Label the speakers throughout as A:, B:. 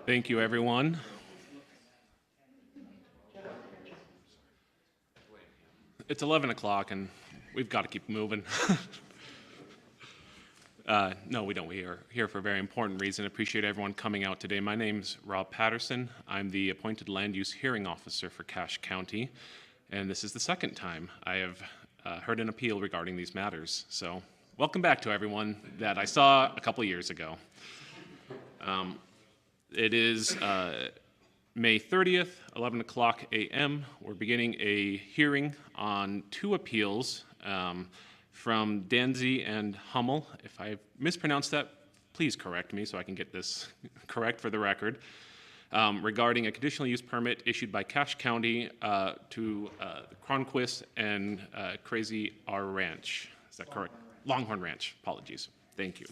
A: Thank you, everyone. It's 11 o'clock, and we've got to keep moving. No, we don't. We are here for a very important reason. I appreciate everyone coming out today. My name's Rob Patterson. I'm the appointed land use hearing officer for Cache County, and this is the second time I have heard an appeal regarding these matters. So welcome back to everyone that I saw a couple years ago. It is May 30th, 11 o'clock a.m. We're beginning a hearing on two appeals from Danzy and Hummel. If I mispronounced that, please correct me so I can get this correct for the record. Regarding a conditional use permit issued by Cache County to Cronquist and Crazy R Ranch. Is that correct? Longhorn Ranch. Apologies. Thank you.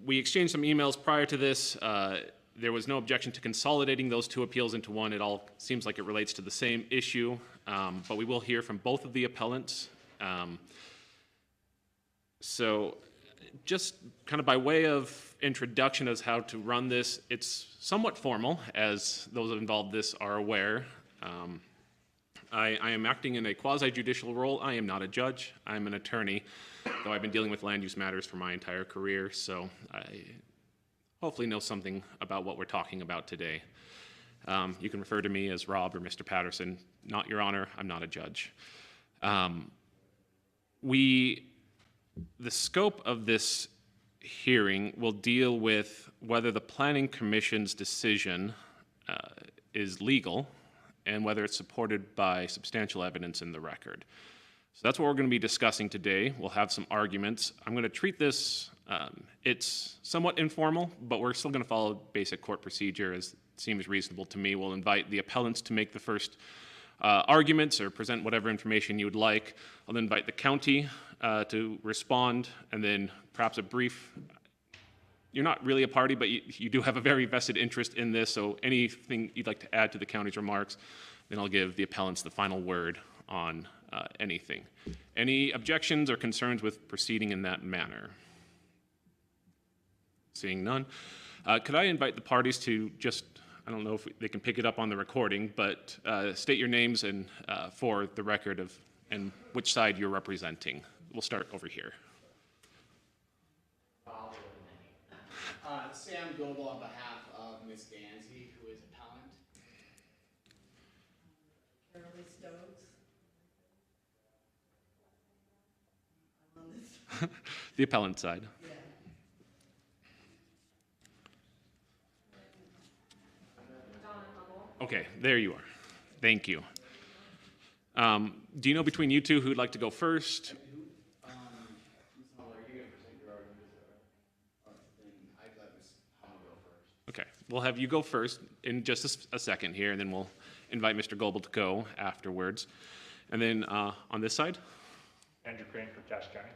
A: We exchanged some emails prior to this. There was no objection to consolidating those two appeals into one. It all seems like it relates to the same issue, but we will hear from both of the appellants. So just kind of by way of introduction as how to run this, it's somewhat formal, as those involved in this are aware. I am acting in a quasi-judicial role. I am not a judge. I'm an attorney, though I've been dealing with land use matters for my entire career, so I hopefully know something about what we're talking about today. You can refer to me as Rob or Mr. Patterson. Not Your Honor, I'm not a judge. The scope of this hearing will deal with whether the Planning Commission's decision is legal and whether it's supported by substantial evidence in the record. So that's what we're going to be discussing today. We'll have some arguments. I'm going to treat this, it's somewhat informal, but we're still going to follow basic court procedure as it seems reasonable to me. We'll invite the appellants to make the first arguments or present whatever information you would like. I'll then invite the county to respond, and then perhaps a brief, you're not really a party, but you do have a very vested interest in this, so anything you'd like to add to the county's remarks, then I'll give the appellants the final word on anything. Any objections or concerns with proceeding in that manner? Seeing none. Could I invite the parties to just, I don't know if they can pick it up on the recording, but state your names and for the record of and which side you're representing. We'll start over here.
B: Sam Goebel on behalf of Ms. Danzy, who is appellant.
C: Carolee Stokes. I'm on this.
A: The appellant side.
C: Yeah.
A: Okay, there you are. Thank you. Do you know between you two who'd like to go first? Okay, we'll have you go first in just a second here, and then we'll invite Mr. Goebel to go afterwards. And then on this side?
D: Andrew Crane from Cache County.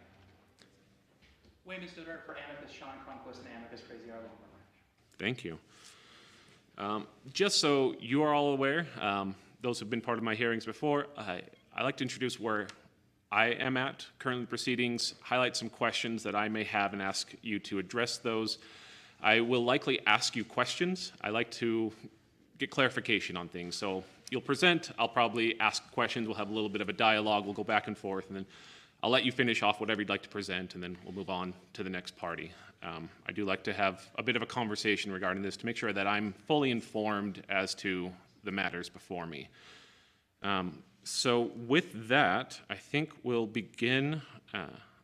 E: Wayman Stoddart for Amicus, Sean Cronquist, and Amicus Crazy R Longhorn Ranch.
A: Thank you. Just so you are all aware, those who've been part of my hearings before, I like to introduce where I am at currently proceedings, highlight some questions that I may have and ask you to address those. I will likely ask you questions. I like to get clarification on things. So you'll present, I'll probably ask questions, we'll have a little bit of a dialogue, we'll go back and forth, and then I'll let you finish off whatever you'd like to present, and then we'll move on to the next party. I do like to have a bit of a conversation regarding this to make sure that I'm fully informed as to the matters before me. So with that, I think we'll begin.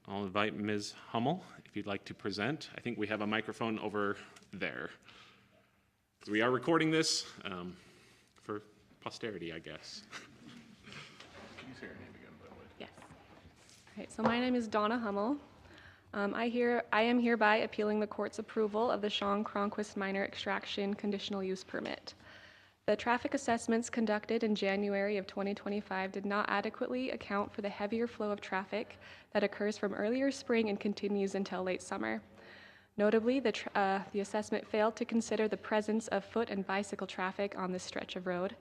A: I'll invite Ms. Hummel, if you'd like to present. I think we have a microphone over there. We are recording this for posterity, I guess.
D: Can you say your name again, by the way?
F: Yes. Okay, so my name is Donna Hummel. I am hereby appealing the court's approval of the Sean Cronquist minor extraction conditional use permit. The traffic assessments conducted in January of 2025 did not adequately account for the heavier flow of traffic that occurs from earlier spring and continues until late summer. Notably, the assessment failed to consider the presence of foot and bicycle traffic on this stretch of road.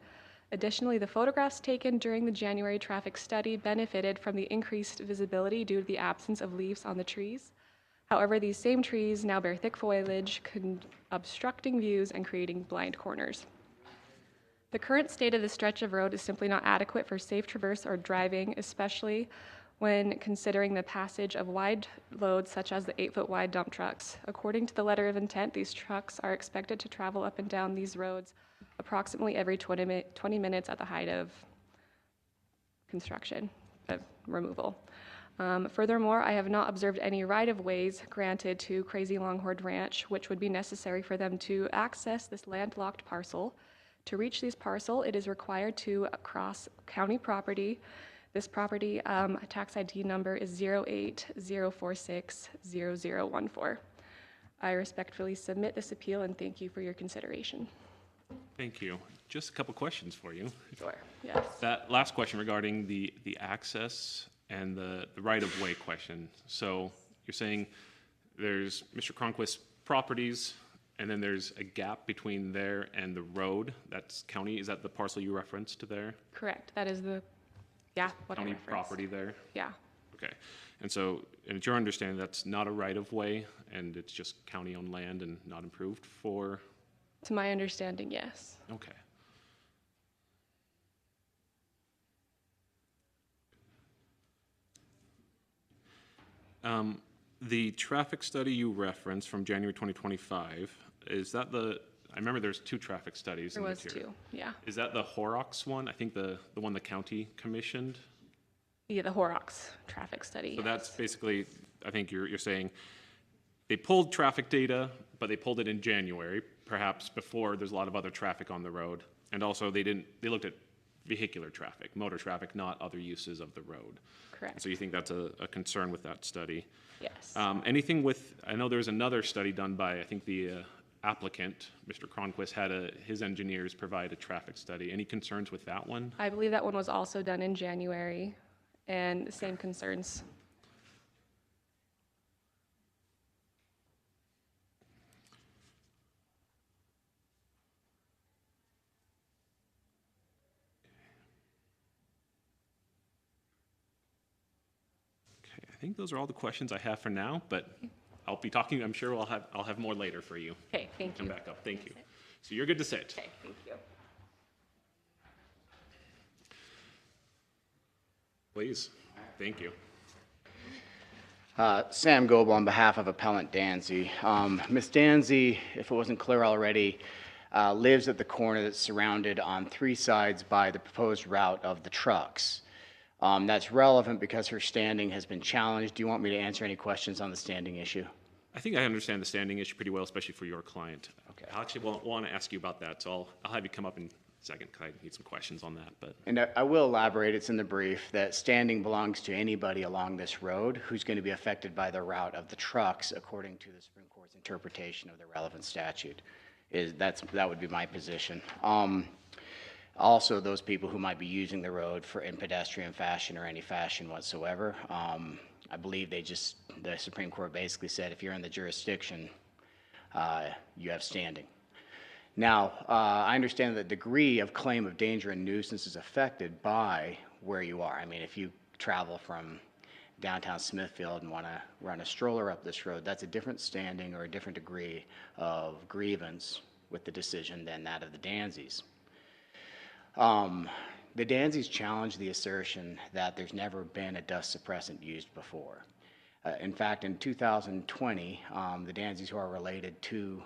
F: Additionally, the photographs taken during the January traffic study benefited from the increased visibility due to the absence of leaves on the trees. However, these same trees now bear thick foliage, obstructing views and creating blind corners. The current state of the stretch of road is simply not adequate for safe traverse or driving, especially when considering the passage of wide loads such as the 8-foot wide dump trucks. According to the letter of intent, these trucks are expected to travel up and down these roads approximately every 20 minutes at the height of construction, removal. Furthermore, I have not observed any right-of-ways granted to Crazy Longhorn Ranch, which would be necessary for them to access this landlocked parcel. To reach this parcel, it is required to cross county property. This property tax ID number is 080460014. I respectfully submit this appeal and thank you for your consideration.
A: Thank you. Just a couple questions for you.
F: Sure, yes.
A: That last question regarding the access and the right-of-way question. So you're saying there's Mr. Cronquist's properties, and then there's a gap between there and the road. That's county. Is that the parcel you referenced to there?
F: Correct. That is the, yeah, what I
A: County
F: referenced.
A: property there?
F: Yeah,
A: Okay. And so, and it's your understanding that's not a right-of-way, and it's just county-owned land and not improved for?
F: to my understanding, yes.
A: Okay. The traffic study you referenced from January 2025, is that the, I remember there's two traffic studies
F: There
A: in the
F: was
A: material.
F: two, yeah.
A: Is that the Horrocks one? I think the one the county commissioned?
F: Yeah, the Horrocks traffic study.
A: So
F: yes.
A: that's basically, I think you're saying, they pulled traffic data, but they pulled it in January, perhaps before there's a lot of other traffic on the road. And also they looked at vehicular traffic, motor traffic, not other uses of the road.
F: Correct.
A: So you think that's a concern with that study?
F: Yes.
A: Anything with, I know there's another study done by, I think the applicant, Mr. Cronquist, had his engineers provide a traffic study. Any concerns with that one?
F: I believe that one was also done in January, and the same concerns.
A: Okay, I think those are all the questions I have for now, but I'll be talking, I'm sure I'll have more later for you.
F: Okay, thank
A: Come
F: you.
A: back up, thank you. So you're good to sit.
F: Okay, thank you.
A: Please, thank you.
B: Sam Goebel on behalf of Appellant Danzy. Ms. Danzy, if it wasn't clear already, lives at the corner that's surrounded on three sides by the proposed route of the trucks. That's relevant because her standing has been challenged. Do you want me to answer any questions on the standing issue?
A: I think I understand the standing issue pretty well, especially for your client.
B: Okay.
A: I actually want to ask you about that, so I'll have you come up in a second, because I need some questions on that, but.
B: And I will elaborate, it's in the brief, that standing belongs to anybody along this road who's going to be affected by the route of the trucks, according to the Supreme Court's interpretation of the relevant statute. That would be my position. Also, those people who might be using the road in pedestrian fashion or any fashion whatsoever, I believe the Supreme Court basically said if you're in the jurisdiction, you have standing. Now, I understand the degree of claim of danger and nuisance is affected by where you are. I mean, if you travel from downtown Smithfield and want to run a stroller up this road, that's a different standing or a different degree of grievance with the decision than that of the Danzys. The Danzys challenged the assertion that there's never been a dust suppressant used before. In fact, in 2020, the Danzys, who are related to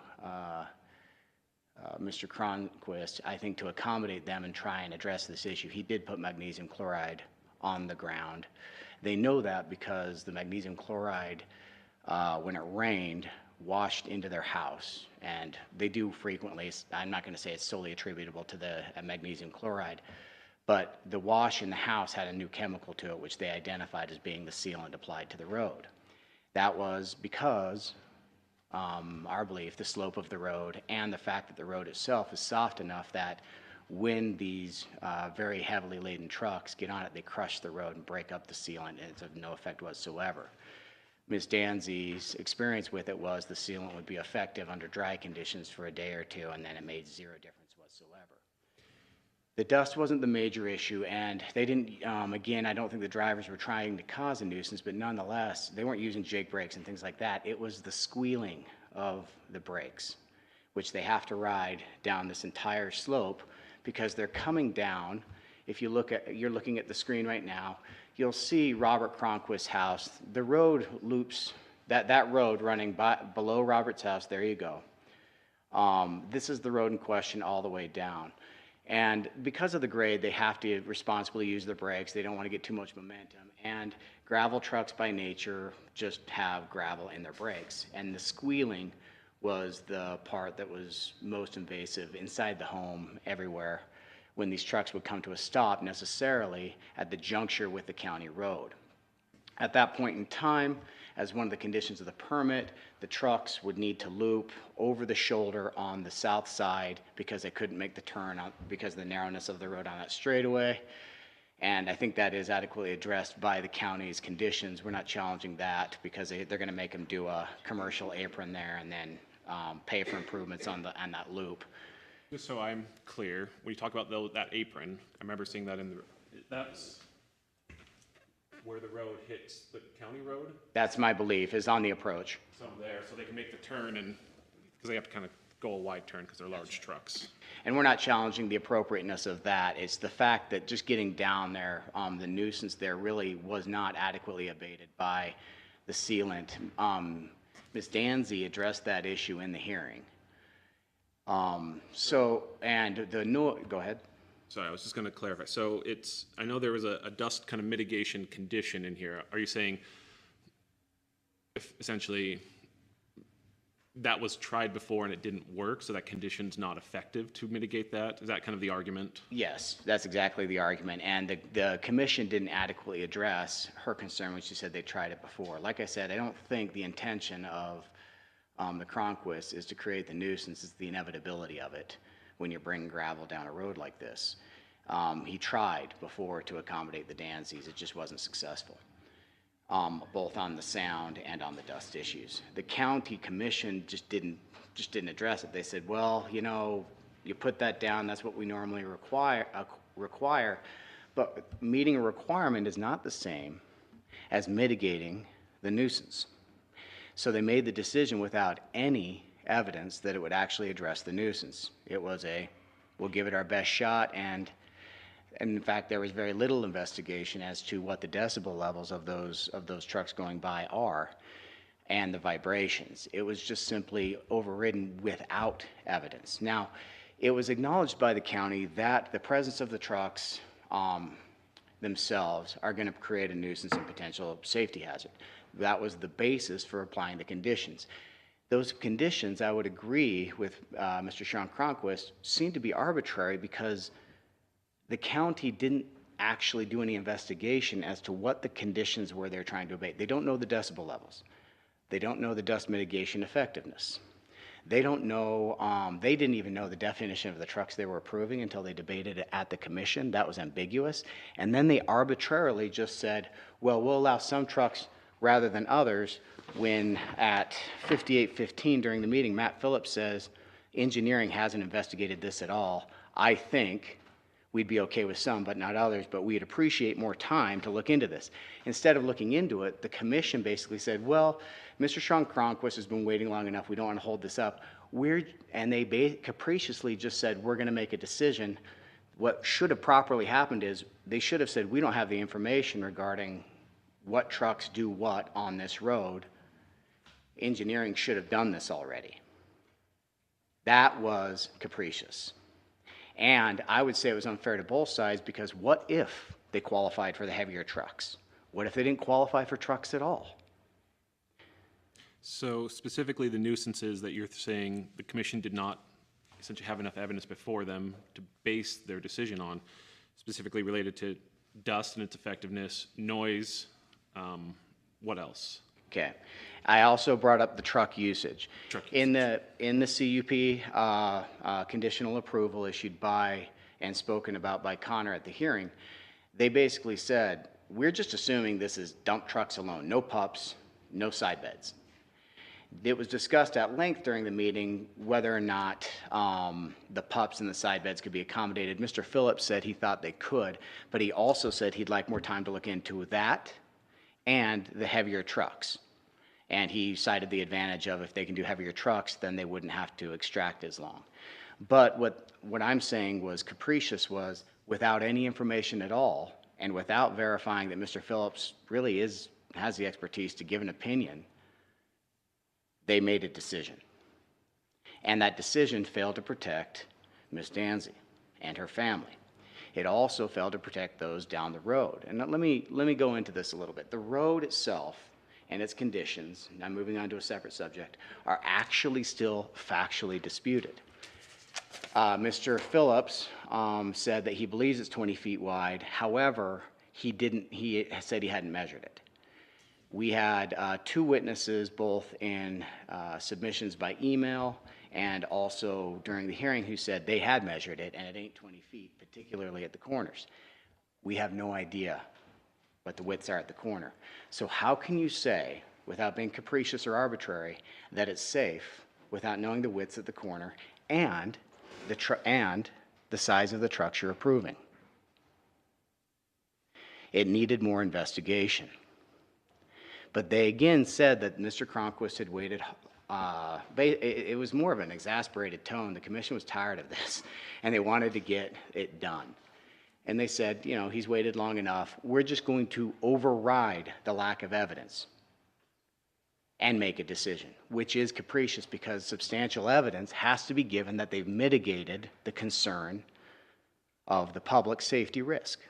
B: Mr. Cronquist, I think to accommodate them and try and address this issue, he did put magnesium chloride on the ground. They know that because the magnesium chloride, when it rained, washed into their house, and they do frequently. I'm not going to say it's solely attributable to the magnesium chloride, but the wash in the house had a new chemical to it, which they identified as being the sealant applied to the road. That was because our belief, the slope of the road and the fact that the road itself is soft enough that when these very heavily laden trucks get on it, they crush the road and break up the sealant, and it's of no effect whatsoever. Ms. Danzy's experience with it was the sealant would be effective under dry conditions for a day or two, and then it made zero difference whatsoever. The dust wasn't the major issue, and they didn't, again, I don't think the drivers were trying to cause a nuisance, but nonetheless, they weren't using Jake brakes and things like that. It was the squealing of the brakes, which they have to ride down this entire slope because they're coming down. If you look at, you're looking at the screen right now, you'll see Robert Cronquist's house. The road loops, that road running below Robert's house, there you go. This is the road in question all the way down. And because of the grade, they have to responsibly use their brakes. They don't want to get too much momentum. And gravel trucks by nature just have gravel in their brakes. And the squealing was the part that was most invasive inside the home, everywhere, when these trucks would come to a stop necessarily at the juncture with the county road. At that point in time, as one of the conditions of the permit, the trucks would need to loop over the shoulder on the south side because they couldn't make the turn because of the narrowness of the road on that straightaway. And I think that is adequately addressed by the county's conditions. We're not challenging that because they're going to make them do a commercial apron there and then pay for improvements on that loop.
A: Just so I'm clear, when you talk about that apron, I remember seeing that that's where the road hits the county road?
B: That's my belief, is on the approach.
A: So there, so they can make the turn and, because they have to kind of go a wide turn because they're large trucks.
B: And we're not challenging the appropriateness of that. It's the fact that just getting down there, the nuisance there really was not adequately abated by the sealant. Ms. Danzy addressed that issue in the hearing. Go ahead.
A: Sorry, I was just going to clarify. So I know there was a dust kind of mitigation condition in here. Are you saying if essentially that was tried before and it didn't work, so that condition's not effective to mitigate that? Is that kind of the argument?
B: Yes, that's exactly the argument. And the commission didn't adequately address her concern when she said they tried it before. Like I said, I don't think the intention of the Cronquist is to create the nuisance. It's the inevitability of it when you're bringing gravel down a road like this. He tried before to accommodate the Danzys. It just wasn't successful, both on the sound and on the dust issues. The county commission just didn't address it. They said, well, you know, you put that down, that's what we normally require, but meeting a requirement is not the same as mitigating the nuisance. So they made the decision without any evidence that it would actually address the nuisance. It was we'll give it our best shot, and in fact, there was very little investigation as to what the decibel levels of those trucks going by are and the vibrations. It was just simply overridden without evidence. Now, it was acknowledged by the county that the presence of the trucks themselves are going to create a nuisance and potential safety hazard. That was the basis for applying the conditions. Those conditions, I would agree with Mr. Sean Cronquist, seem to be arbitrary because the county didn't actually do any investigation as to what the conditions were they're trying to abate. They don't know the decibel levels. They don't know the dust mitigation effectiveness. They don't know, they didn't even know the definition of the trucks they were approving until they debated it at the commission. That was ambiguous. And then they arbitrarily just said, well, we'll allow some trucks rather than others, when at 58:15 during the meeting, Matt Phillips says, engineering hasn't investigated this at all. I think we'd be okay with some, but not others, but we'd appreciate more time to look into this. Instead of looking into it, the commission basically said, well, Mr. Sean Cronquist has been waiting long enough, we don't want to hold this up. And they capriciously just said, we're going to make a decision. What should have properly happened is they should have said, we don't have the information regarding what trucks do what on this road. Engineering should have done this already. That was capricious. And I would say it was unfair to both sides because what if they qualified for the heavier trucks? What if they didn't qualify for trucks at all?
A: So specifically the nuisances that you're saying the commission did not essentially have enough evidence before them to base their decision on, specifically related to dust and its effectiveness, noise, what else?
B: Okay. I also brought up the truck usage.
A: Truck
B: In the CUP conditional approval issued by and spoken about by Connor at the hearing, they basically said, we're just assuming this is dump trucks alone, no pups, no side beds. It was discussed at length during the meeting whether or not the pups and the side beds could be accommodated. Mr. Phillips said he thought they could, but he also said he'd like more time to look into that and the heavier trucks. And he cited the advantage of if they can do heavier trucks, then they wouldn't have to extract as long. But what I'm saying was capricious was without any information at all and without verifying that Mr. Phillips really has the expertise to give an opinion, they made a decision. And that decision failed to protect Ms. Danzy and her family. It also failed to protect those down the road. And let me go into this a little bit. The road itself and its conditions, now moving on to a separate subject, are actually still factually disputed. Mr. Phillips said that he believes it's 20 feet wide. However, he said he hadn't measured it. We had two witnesses, both in submissions by email and also during the hearing, who said they had measured it and it ain't 20 feet, particularly at the corners. We have no idea what the widths are at the corner. So how can you say, without being capricious or arbitrary, that it's safe without knowing the widths at the corner and the size of the trucks you're approving? It needed more investigation. But they again said that Mr. Cronquist had waited. It was more of an exasperated tone. The commission was tired of this, and they wanted to get it done. And they said, you know, he's waited long enough. We're just going to override the lack of evidence and make a decision, which is capricious because substantial evidence has to be given that they've mitigated the concern of the public safety risk.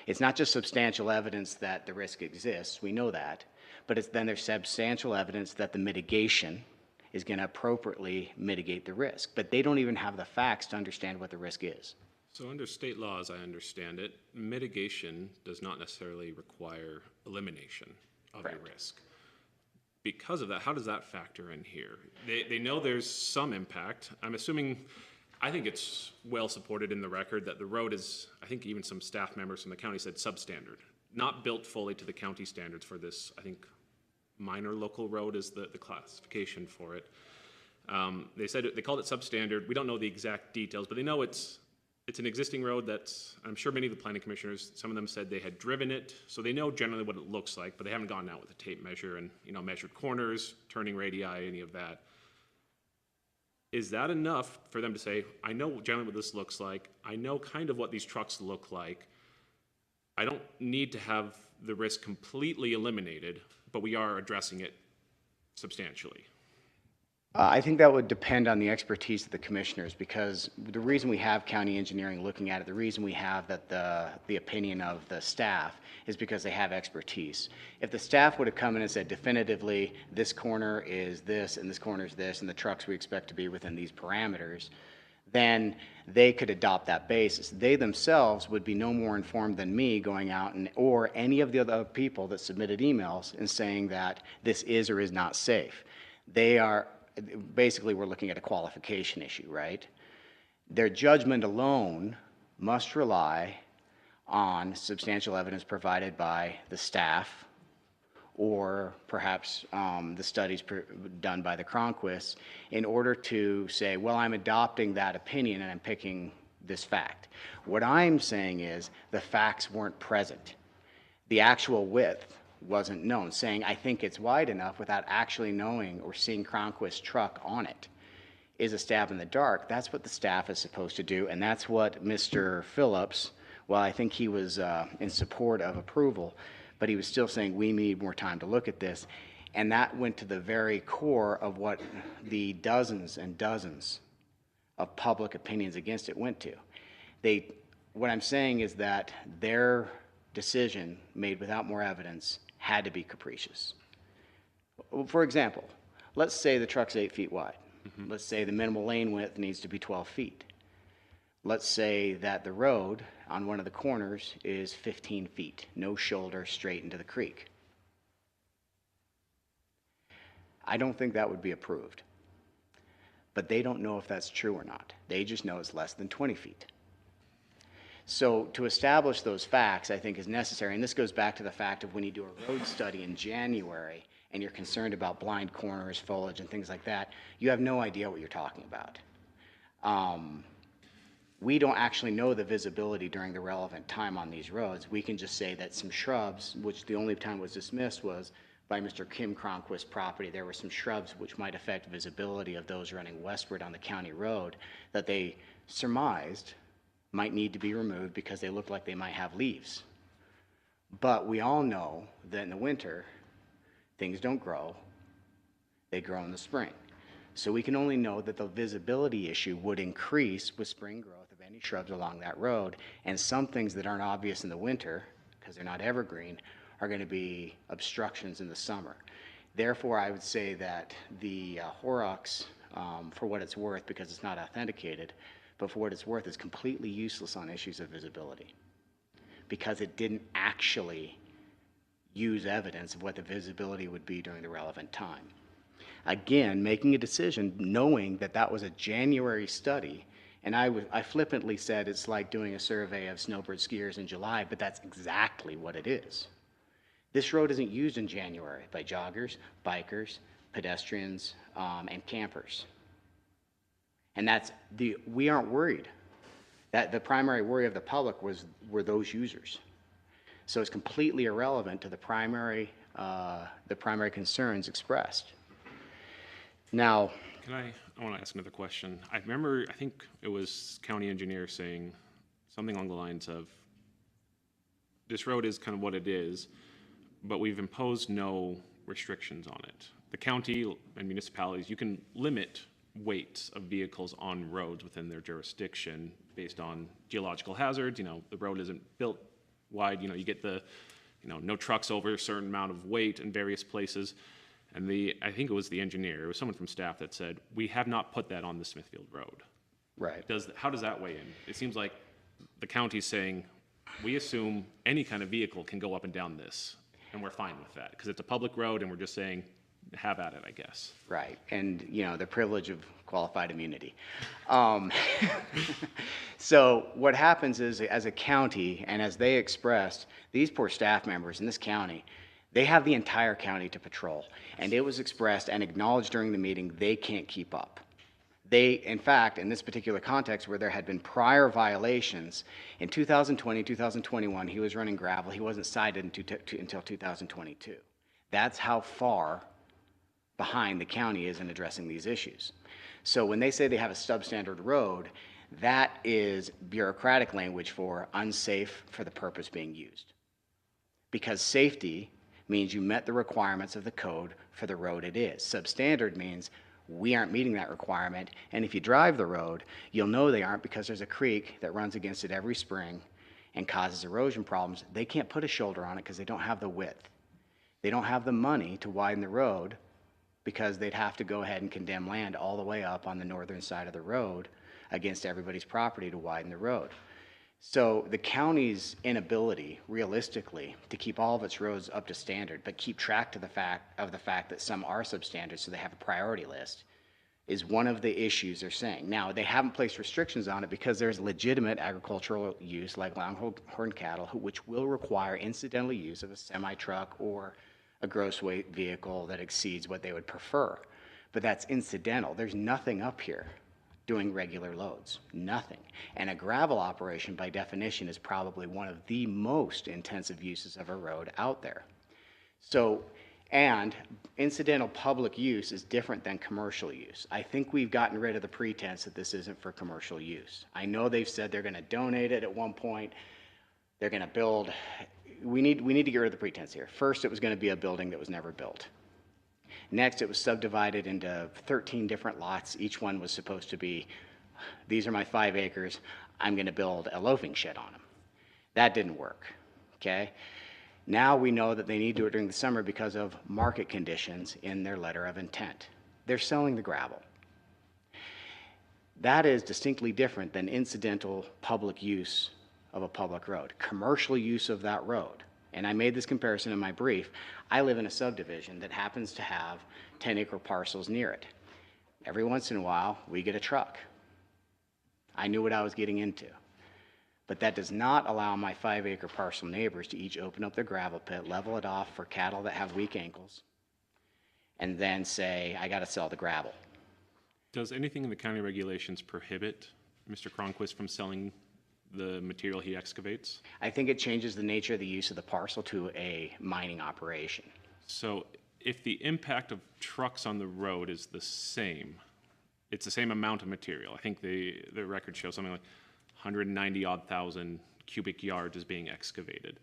B: It's not just substantial evidence that the risk exists, we know that, but then there's substantial evidence that the mitigation is going to appropriately mitigate the risk. But they don't even have the facts to understand what the risk is.
A: So under state law, as I understand it, mitigation does not necessarily require elimination of a risk. Because of that, how does that factor in here? They know there's some impact. I'm assuming, I think it's well supported in the record that the road is, I think even some staff members from the county said substandard, not built fully to the county standards for this, I think minor local road is the classification for it. They said they called it substandard. We don't know the exact details, but they know it's an existing road that's, I'm sure many of the planning commissioners, some of them said they had driven it, so they know generally what it looks like, but they haven't gone out with a tape measure and, you know, measured corners, turning radii, any of that. Is that enough for them to say, I know generally what this looks like, I know kind of what these trucks look like, I don't need to have the risk completely eliminated, but we are addressing it substantially?
B: I think that would depend on the expertise of the commissioners, because the reason we have county engineering looking at it, the reason we have that the opinion of the staff is because they have expertise. If the staff would have come in and said definitively, this corner is this and this corner is this, and the trucks we expect to be within these parameters, then they could adopt that basis. They themselves would be no more informed than me going out or any of the other people that submitted emails and saying that this is or is not safe. They are, basically we're looking at a qualification issue, right? Their judgment alone must rely on substantial evidence provided by the staff or perhaps the studies done by the Cronquists in order to say, well, I'm adopting that opinion and I'm picking this fact. What I'm saying is the facts weren't present. The actual width wasn't known. Saying, I think it's wide enough without actually knowing or seeing Cronquist's truck on it is a stab in the dark. That's what the staff is supposed to do, and that's what Mr. Phillips, well, I think he was in support of approval, but he was still saying we need more time to look at this. And that went to the very core of what the dozens and dozens of public opinions against it went to. What I'm saying is that their decision made without more evidence had to be capricious. For example, let's say the truck's 8 feet wide. Mm-hmm. Let's say the minimal lane width needs to be 12 feet. Let's say that the road on one of the corners is 15 feet, no shoulder, straight into the creek. I don't think that would be approved. But they don't know if that's true or not. They just know it's less than 20 feet. So to establish those facts, I think, is necessary. And this goes back to the fact of when you do a road study in January and you're concerned about blind corners, foliage, and things like that, you have no idea what you're talking about. We don't actually know the visibility during the relevant time on these roads. We can just say that some shrubs, which the only time was dismissed was by Mr. Kim Cronquist's property, there were some shrubs which might affect visibility of those running westward on the county road that they surmised might need to be removed because they look like they might have leaves. But we all know that in the winter, things don't grow, they grow in the spring. So we can only know that the visibility issue would increase with spring growth of any shrubs along that road, and some things that aren't obvious in the winter, because they're not evergreen, are going to be obstructions in the summer. Therefore, I would say that the Horrocks, for what it's worth, because it's not authenticated, but for what it's worth, is completely useless on issues of visibility, because it didn't actually use evidence of what the visibility would be during the relevant time. Again, making a decision knowing that that was a January study, and I flippantly said it's like doing a survey of snowbird skiers in July, but that's exactly what it is. This road isn't used in January by joggers, bikers, pedestrians, and campers. And we aren't worried. That the primary worry of the public were those users. So it's completely irrelevant to the primary concerns expressed. Now,
A: I want to ask another question. I remember, I think it was county engineer saying something along the lines of, this road is kind of what it is, but we've imposed no restrictions on it. The county and municipalities, you can limit weights of vehicles on roads within their jurisdiction based on geological hazards. You know, the road isn't built wide, you get the, no trucks over a certain amount of weight in various places. And I think it was the engineer, it was someone from staff that said, we have not put that on the Smithfield Road.
B: right.
A: How does that weigh in? It seems like the county's saying, we assume any kind of vehicle can go up and down this, and we're fine with that, because it's a public road, and we're just saying, have at it, I guess.
B: Right, and the privilege of qualified immunity. So what happens is, as a county, and as they expressed, these poor staff members in this county, they have the entire county to patrol, and it was expressed and acknowledged during the meeting they can't keep up. They, in fact, in this particular context where there had been prior violations, in 2020, 2021, he was running gravel. He wasn't cited until 2022. That's how far behind the county is in addressing these issues. So when they say they have a substandard road, that is bureaucratic language for unsafe for the purpose being used. Because safety means you met the requirements of the code for the road it is. Substandard means we aren't meeting that requirement, and if you drive the road, you'll know they aren't because there's a creek that runs against it every spring and causes erosion problems. They can't put a shoulder on it because they don't have the width. They don't have the money to widen the road because they'd have to go ahead and condemn land all the way up on the northern side of the road against everybody's property to widen the road. So the county's inability, realistically, to keep all of its roads up to standard, but keep track of the fact that some are substandard, so they have a priority list, is one of the issues they're saying. Now, they haven't placed restrictions on it because there's legitimate agricultural use, like longhorn cattle, which will require incidental use of a semi-truck or a gross weight vehicle that exceeds what they would prefer. But that's incidental. There's nothing up here doing regular loads, nothing. And a gravel operation, by definition, is probably one of the most intensive uses of a road out there. So, and incidental public use is different than commercial use. I think we've gotten rid of the pretense that this isn't for commercial use. I know they've said they're going to donate it at one point. They're going to build. We need to get rid of the pretense here. First, it was going to be a building that was never built. Next, it was subdivided into 13 different lots. Each one was supposed to be, these are my 5 acres, I'm going to build a loafing shed on them. That didn't work, okay? Now we know that they need to do it during the summer because of market conditions in their letter of intent. They're selling the gravel. That is distinctly different than incidental public use of a public road. Commercial use of that road, and I made this comparison in my brief, I live in a subdivision that happens to have 10-acre parcels near it. Every once in a while, we get a truck. I knew what I was getting into. But that does not allow my 5-acre parcel neighbors to each open up their gravel pit, level it off for cattle that have weak ankles, and then say, I gotta sell the gravel.
A: Does anything in the county regulations prohibit Mr. Cronquist from selling the material he excavates?
B: I think it changes the nature of the use of the parcel to a mining operation.
A: So if the impact of trucks on the road is the same, it's the same amount of material. I think the record shows something like 190 odd thousand cubic yards is being excavated.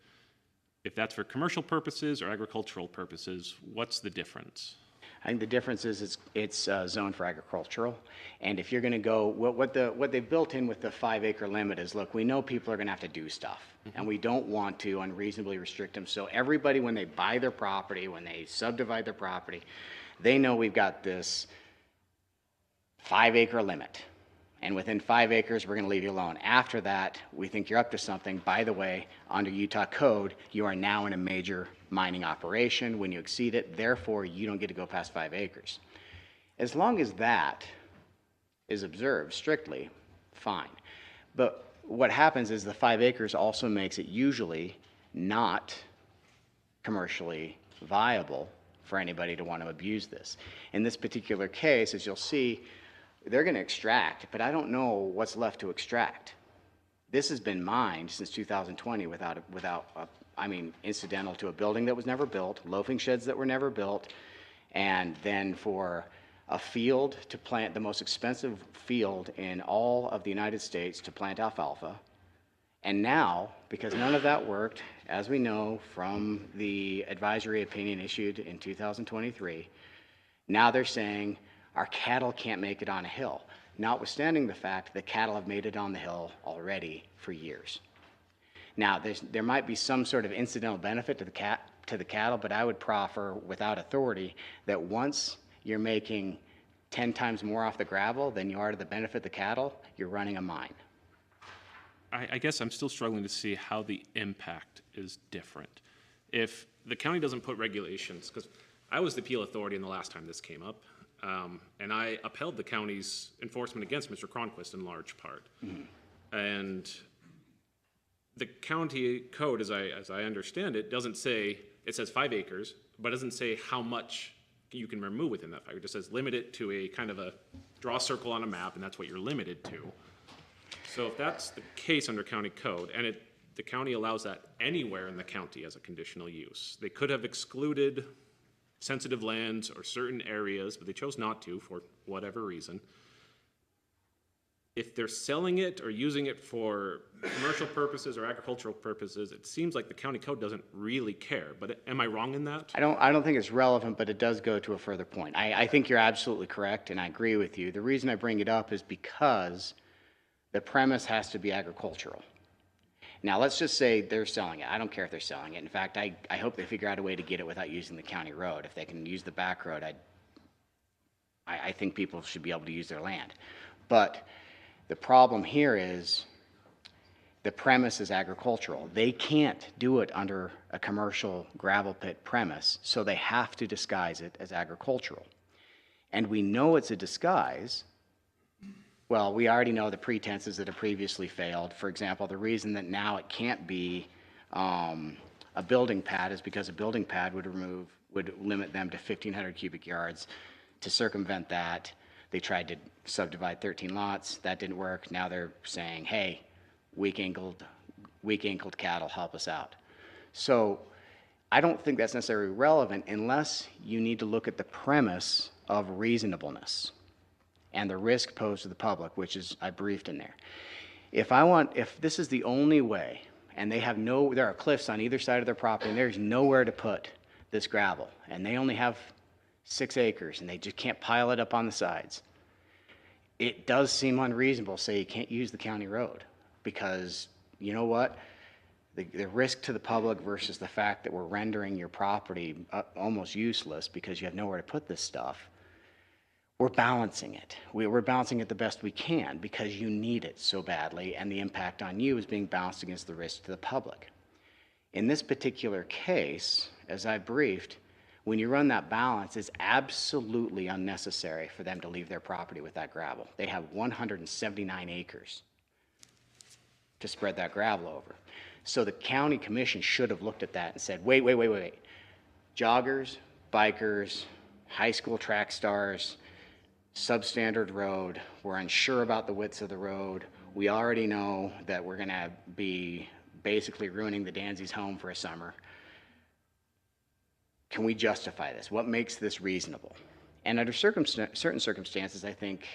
A: If that's for commercial purposes or agricultural purposes, what's the difference?
B: I think the difference is it's zoned for agricultural. And if you're gonna go, what they've built in with the 5-acre limit is, look, we know people are gonna have to do stuff. And we don't want to unreasonably restrict them. So everybody, when they buy their property, when they subdivide their property, they know we've got this 5-acre limit. And within 5 acres, we're gonna leave you alone. After that, we think you're up to something. By the way, under Utah code, you are now in a major mining operation. When you exceed it, therefore, you don't get to go past 5 acres. As long as that is observed strictly, fine. But what happens is the 5 acres also makes it usually not commercially viable for anybody to want to abuse this. In this particular case, as you'll see, they're going to extract, but I don't know what's left to extract. This has been mined since 2020 incidental to a building that was never built, loafing sheds that were never built, and then for a field to plant, the most expensive field in all of the United States to plant alfalfa. And now, because none of that worked, as we know from the advisory opinion issued in 2023, now they're saying our cattle can't make it on a hill, notwithstanding the fact that cattle have made it on the hill already for years. Now, there might be some sort of incidental benefit to the cattle, but I would proffer without authority that once you're making 10 times more off the gravel than you are to the benefit of the cattle, you're running a mine.
A: I guess I'm still struggling to see how the impact is different. If the county doesn't put regulations, because I was the appeal authority in the last time this came up, and I upheld the county's enforcement against Mr. Cronquist in large part. And the county code, as I understand it, doesn't say, it says 5 acres, but doesn't say how much you can remove within that 5 acres. It just says limit it to a kind of a, draw a circle on a map, and that's what you're limited to. So if that's the case under county code, and the county allows that anywhere in the county as a conditional use, they could have excluded sensitive lands or certain areas, but they chose not to for whatever reason. If they're selling it or using it for commercial purposes or agricultural purposes, it seems like the county code doesn't really care. But am I wrong in that?
B: I don't think it's relevant, but it does go to a further point. I think you're absolutely correct, and I agree with you. The reason I bring it up is because the premise has to be agricultural. Now, let's just say they're selling it. I don't care if they're selling it. In fact, I hope they figure out a way to get it without using the county road. If they can use the back road, I think people should be able to use their land. But the problem here is the premise is agricultural. They can't do it under a commercial gravel pit premise, so they have to disguise it as agricultural. And we know it's a disguise. Well, we already know the pretenses that have previously failed. For example, the reason that now it can't be a building pad is because a building pad would limit them to 1,500 cubic yards. To circumvent that, they tried to subdivide 13 lots. That didn't work. Now they're saying, hey, weak-ankled cattle, help us out. So I don't think that's necessarily relevant unless you need to look at the premise of reasonableness and the risk posed to the public, which is I briefed in there. If this is the only way, and there are cliffs on either side of their property, and there's nowhere to put this gravel, and they only have 6 acres, and they just can't pile it up on the sides, it does seem unreasonable to say you can't use the county road, because you know what? The risk to the public versus the fact that we're rendering your property almost useless because you have nowhere to put this stuff, we're balancing it. We're balancing it the best we can because you need it so badly, and the impact on you is being balanced against the risk to the public. In this particular case, as I briefed, when you run that balance, it's absolutely unnecessary for them to leave their property with that gravel. They have 179 acres to spread that gravel over. So the county commission should have looked at that and said, wait. Joggers, bikers, high school track stars, substandard road. We're unsure about the widths of the road. We already know that we're going to be basically ruining the Danzies' home for a summer. Can we justify this? What makes this reasonable? And under certain circumstances, I think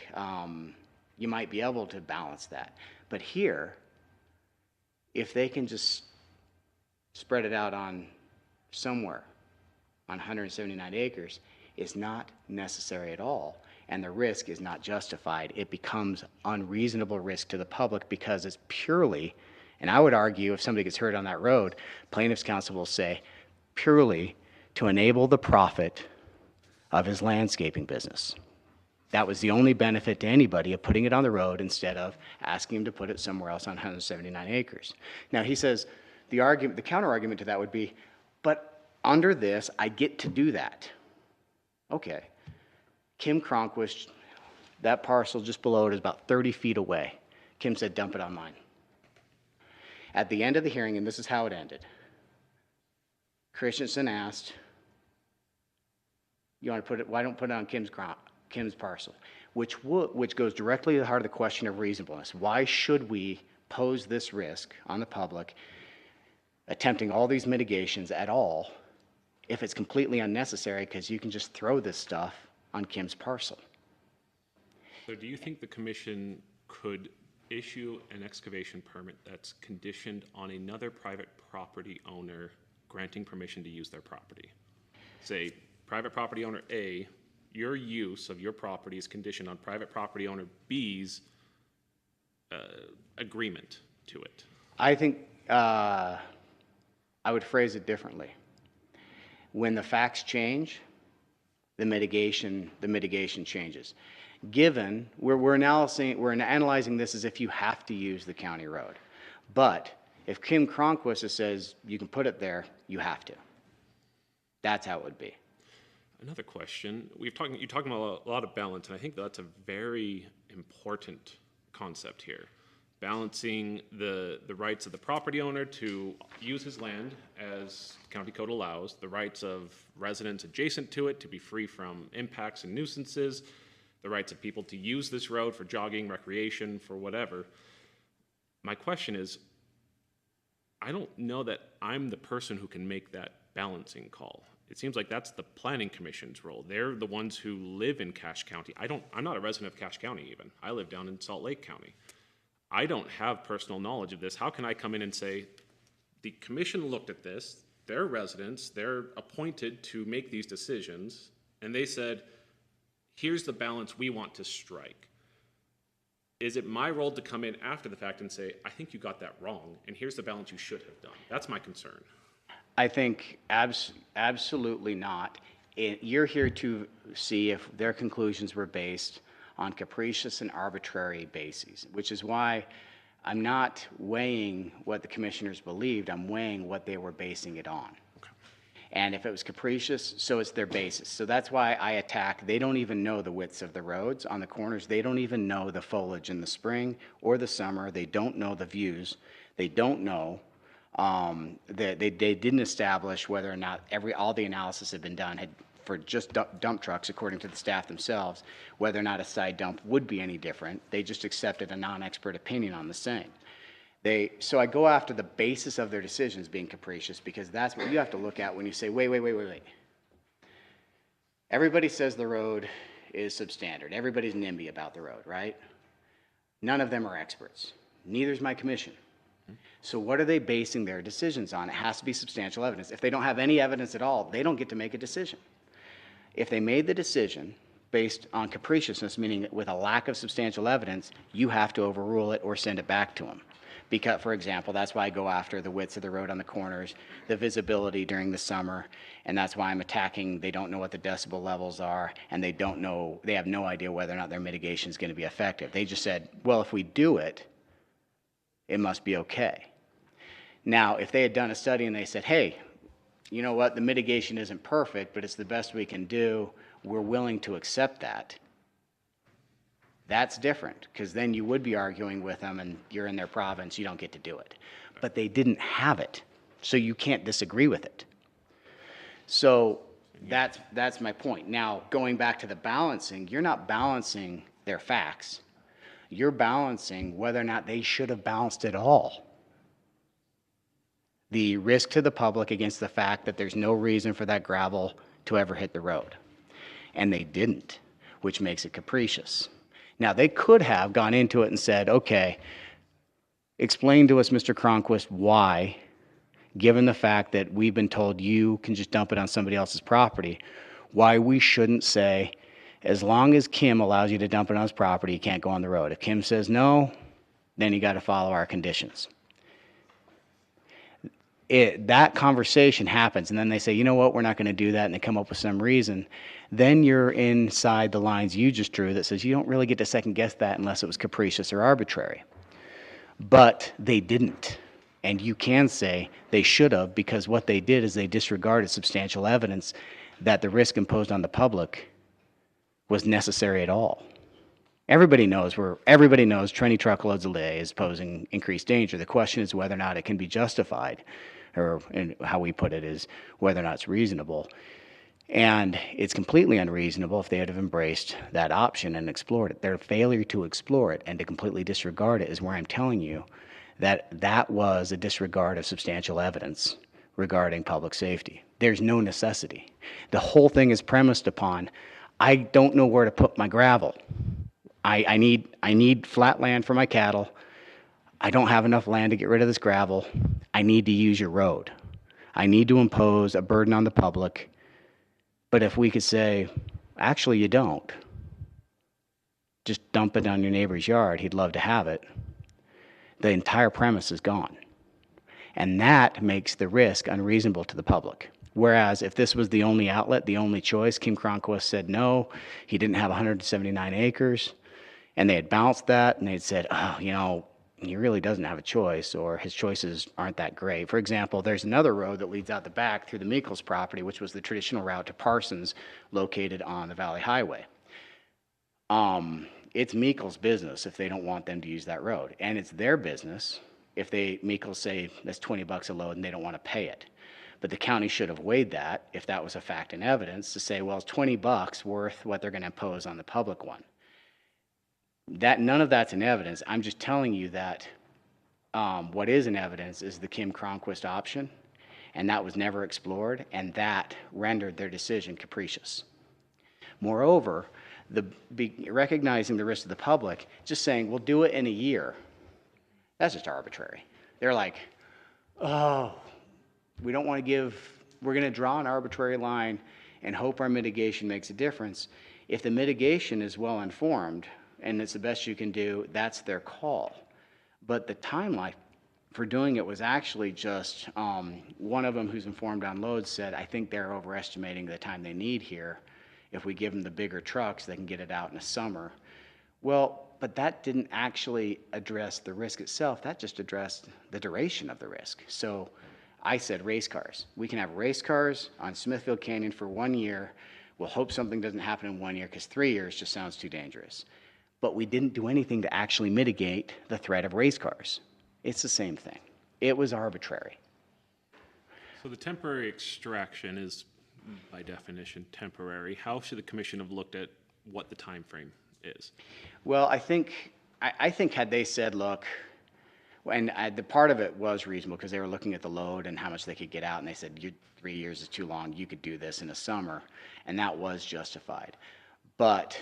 B: you might be able to balance that. But here, if they can just spread it out on somewhere on 179 acres, it's not necessary at all, and the risk is not justified. It becomes unreasonable risk to the public because it's purely, and I would argue if somebody gets hurt on that road, plaintiff's counsel will say, purely to enable the profit of his landscaping business. That was the only benefit to anybody of putting it on the road instead of asking him to put it somewhere else on 179 acres. Now, he says the counter argument to that would be, but under this, I get to do that. Okay. Kim Cronquist, that parcel just below it is about 30 feet away. Kim said, dump it on mine. At the end of the hearing, and this is how it ended, Christensen asked, you want to put it, why don't put it on Kim's parcel? Which goes directly to the heart of the question of reasonableness. Why should we pose this risk on the public, attempting all these mitigations at all, if it's completely unnecessary because you can just throw this stuff on Kim's parcel?
A: So do you think the commission could issue an excavation permit that's conditioned on another private property owner granting permission to use their property? Say, private property owner A, your use of your property is conditioned on private property owner B's agreement to it.
B: I think I would phrase it differently. When the facts change, the mitigation changes. Given, we're analyzing this as if you have to use the county road. But if Kim Cronquist says you can put it there, you have to. That's how it would be.
A: Another question, you're talking about a lot of balance, and I think that's a very important concept here. Balancing the rights of the property owner to use his land as county code allows, the rights of residents adjacent to it to be free from impacts and nuisances, the rights of people to use this road for jogging, recreation, for whatever. My question is, I don't know that I'm the person who can make that balancing call. It seems like that's the planning commission's role. They're the ones who live in Cache County. I'm not a resident of Cache County even. I live down in Salt Lake County. I don't have personal knowledge of this. How can I come in and say, the commission looked at this, they're residents, they're appointed to make these decisions, and they said, here's the balance we want to strike. Is it my role to come in after the fact and say, I think you got that wrong, and here's the balance you should have done? That's my concern.
B: I think absolutely not. You're here to see if their conclusions were based on capricious and arbitrary bases, which is why I'm not weighing what the commissioners believed, I'm weighing what they were basing it on. Okay. And if it was capricious, so it's their basis. So that's why I attack, they don't even know the widths of the roads on the corners, they don't even know the foliage in the spring or the summer, they don't know the views, they don't know they didn't establish whether or not all the analysis had been done for just dump trucks, according to the staff themselves, whether or not a side dump would be any different. They just accepted a non-expert opinion on the same. So I go after the basis of their decisions being capricious, because that's what you have to look at when you say, wait. Everybody says the road is substandard. Everybody's NIMBY about the road, right? None of them are experts. Neither's my commission. So what are they basing their decisions on? It has to be substantial evidence. If they don't have any evidence at all, they don't get to make a decision. If they made the decision based on capriciousness, meaning with a lack of substantial evidence, you have to overrule it or send it back to them. Because, for example, that's why I go after the widths of the road on the corners, the visibility during the summer, and that's why I'm attacking, they don't know what the decibel levels are, and they have no idea whether or not their mitigation is going to be effective. They just said, well, if we do it, it must be okay. Now, if they had done a study and they said, hey, you know what, the mitigation isn't perfect, but it's the best we can do, we're willing to accept that, that's different, because then you would be arguing with them and you're in their province, you don't get to do it. But they didn't have it, so you can't disagree with it. So That's my point. Now, going back to the balancing, you're not balancing their facts. You're balancing whether or not they should have balanced it all. The risk to the public against the fact that there's no reason for that gravel to ever hit the road. And they didn't, which makes it capricious. Now, they could have gone into it and said, okay, explain to us, Mr. Cronquist, why, given the fact that we've been told you can just dump it on somebody else's property, why we shouldn't say, as long as Kim allows you to dump it on his property, you can't go on the road. If Kim says no, then you got to follow our conditions. That conversation happens, and then they say, you know what, we're not going to do that, and they come up with some reason. Then you're inside the lines you just drew that says you don't really get to second guess that unless it was capricious or arbitrary. But they didn't. And you can say they should have, because what they did is they disregarded substantial evidence that the risk imposed on the public was necessary at all. Everybody knows Trini truckloads a day is posing increased danger. The question is whether or not it can be justified, or and how we put it is whether or not it's reasonable. And it's completely unreasonable if they had have embraced that option and explored it. Their failure to explore it and to completely disregard it is where I'm telling you that that was a disregard of substantial evidence regarding public safety. There's no necessity. The whole thing is premised upon, I don't know where to put my gravel. I need flat land for my cattle. I don't have enough land to get rid of this gravel. I need to use your road. I need to impose a burden on the public. But if we could say, actually you don't, just dump it on your neighbor's yard, he'd love to have it, the entire premise is gone. And that makes the risk unreasonable to the public. Whereas if this was the only outlet, the only choice, Kim Cronquist said no, he didn't have 179 acres, and they had balanced that, and they'd said, oh, you know, he really doesn't have a choice, or his choices aren't that great. For example, there's another road that leads out the back through the Meekles property, which was the traditional route to Parsons, located on the Valley Highway. It's Meekles' business if they don't want them to use that road, and it's their business if Meekles say that's $20 a load and they don't want to pay it. But the county should have weighed that, if that was a fact and evidence, to say, well, it's $20 worth what they're going to impose on the public one. None of that's in evidence. I'm just telling you that what is in evidence is the Kim Cronquist option, and that was never explored, and that rendered their decision capricious. Moreover, recognizing the risk to the public, just saying, we'll do it in a year, that's just arbitrary. They're like, oh, we don't want to we're going to draw an arbitrary line and hope our mitigation makes a difference. If the mitigation is well informed and it's the best you can do, that's their call. But the timeline for doing it was actually just, one of them who's informed on loads said, I think they're overestimating the time they need here. If we give them the bigger trucks, they can get it out in the summer. Well, but that didn't actually address the risk itself. That just addressed the duration of the risk. So I said race cars. We can have race cars on Smithfield Canyon for 1 year. We'll hope something doesn't happen in 1 year, because 3 years just sounds too dangerous. But we didn't do anything to actually mitigate the threat of race cars. It's the same thing. It was arbitrary.
A: So the temporary extraction is, by definition, temporary. How should the commission have looked at what the time frame is?
B: Well, I think had they said, look, and the part of it was reasonable because they were looking at the load and how much they could get out, and they said, 3 years is too long, you could do this in the summer, and that was justified. But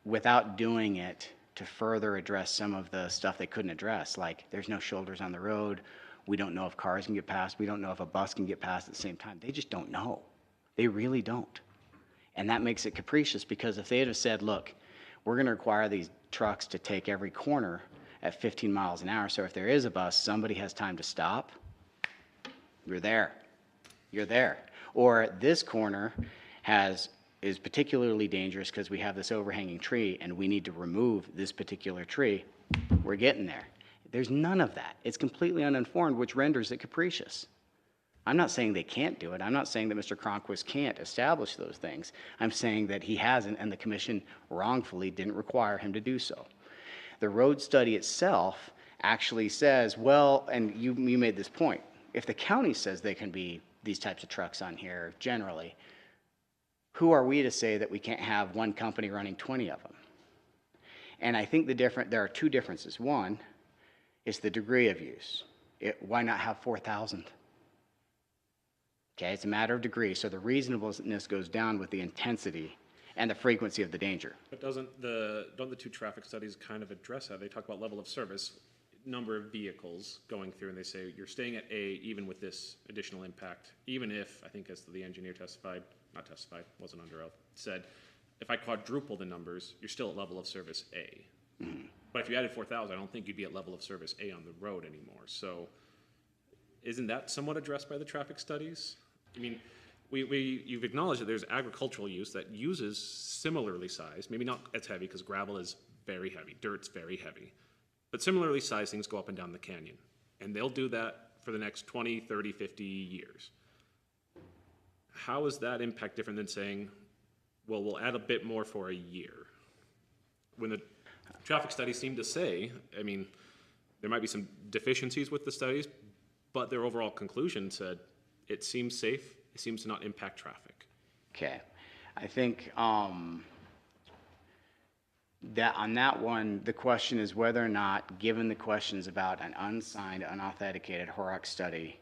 B: without doing it to further address some of the stuff they couldn't address, like there's no shoulders on the road, we don't know if cars can get past, we don't know if a bus can get past at the same time. They just don't know. They really don't. And that makes it capricious, because if they had said, look, we're going to require these trucks to take every corner at 15 miles an hour, so if there is a bus, somebody has time to stop, you're there. You're there. Or this corner is particularly dangerous because we have this overhanging tree and we need to remove this particular tree, we're getting there. There's none of that. It's completely uninformed, which renders it capricious. I'm not saying they can't do it. I'm not saying that Mr. Cronquist can't establish those things. I'm saying that he hasn't, and the commission wrongfully didn't require him to do so. The road study itself actually says, well, and you made this point, if the county says they can be these types of trucks on here generally, who are we to say that we can't have one company running 20 of them? And I think there are two differences. One is the degree of use. Why not have 4,000? Okay, it's a matter of degree, so the reasonableness goes down with the intensity and the frequency of the danger.
A: But don't the two traffic studies kind of address that? They talk about level of service, number of vehicles going through, and they say you're staying at A even with this additional impact, even if, I think as the engineer wasn't under oath, said, if I quadruple the numbers, you're still at level of service A. But if you added 4,000, I don't think you'd be at level of service A on the road anymore. So isn't that somewhat addressed by the traffic studies? I mean, you've acknowledged that there's agricultural use that uses similarly sized, maybe not as heavy because gravel is very heavy, dirt's very heavy, but similarly sized things go up and down the canyon. And they'll do that for the next 20, 30, 50 years. How is that impact different than saying, well, we'll add a bit more for a year? When the traffic studies seem to say, I mean, there might be some deficiencies with the studies, but their overall conclusion said it seems safe, it seems to not impact traffic.
B: Okay, I think that on that one, the question is whether or not, given the questions about an unsigned, unauthenticated Horrocks study,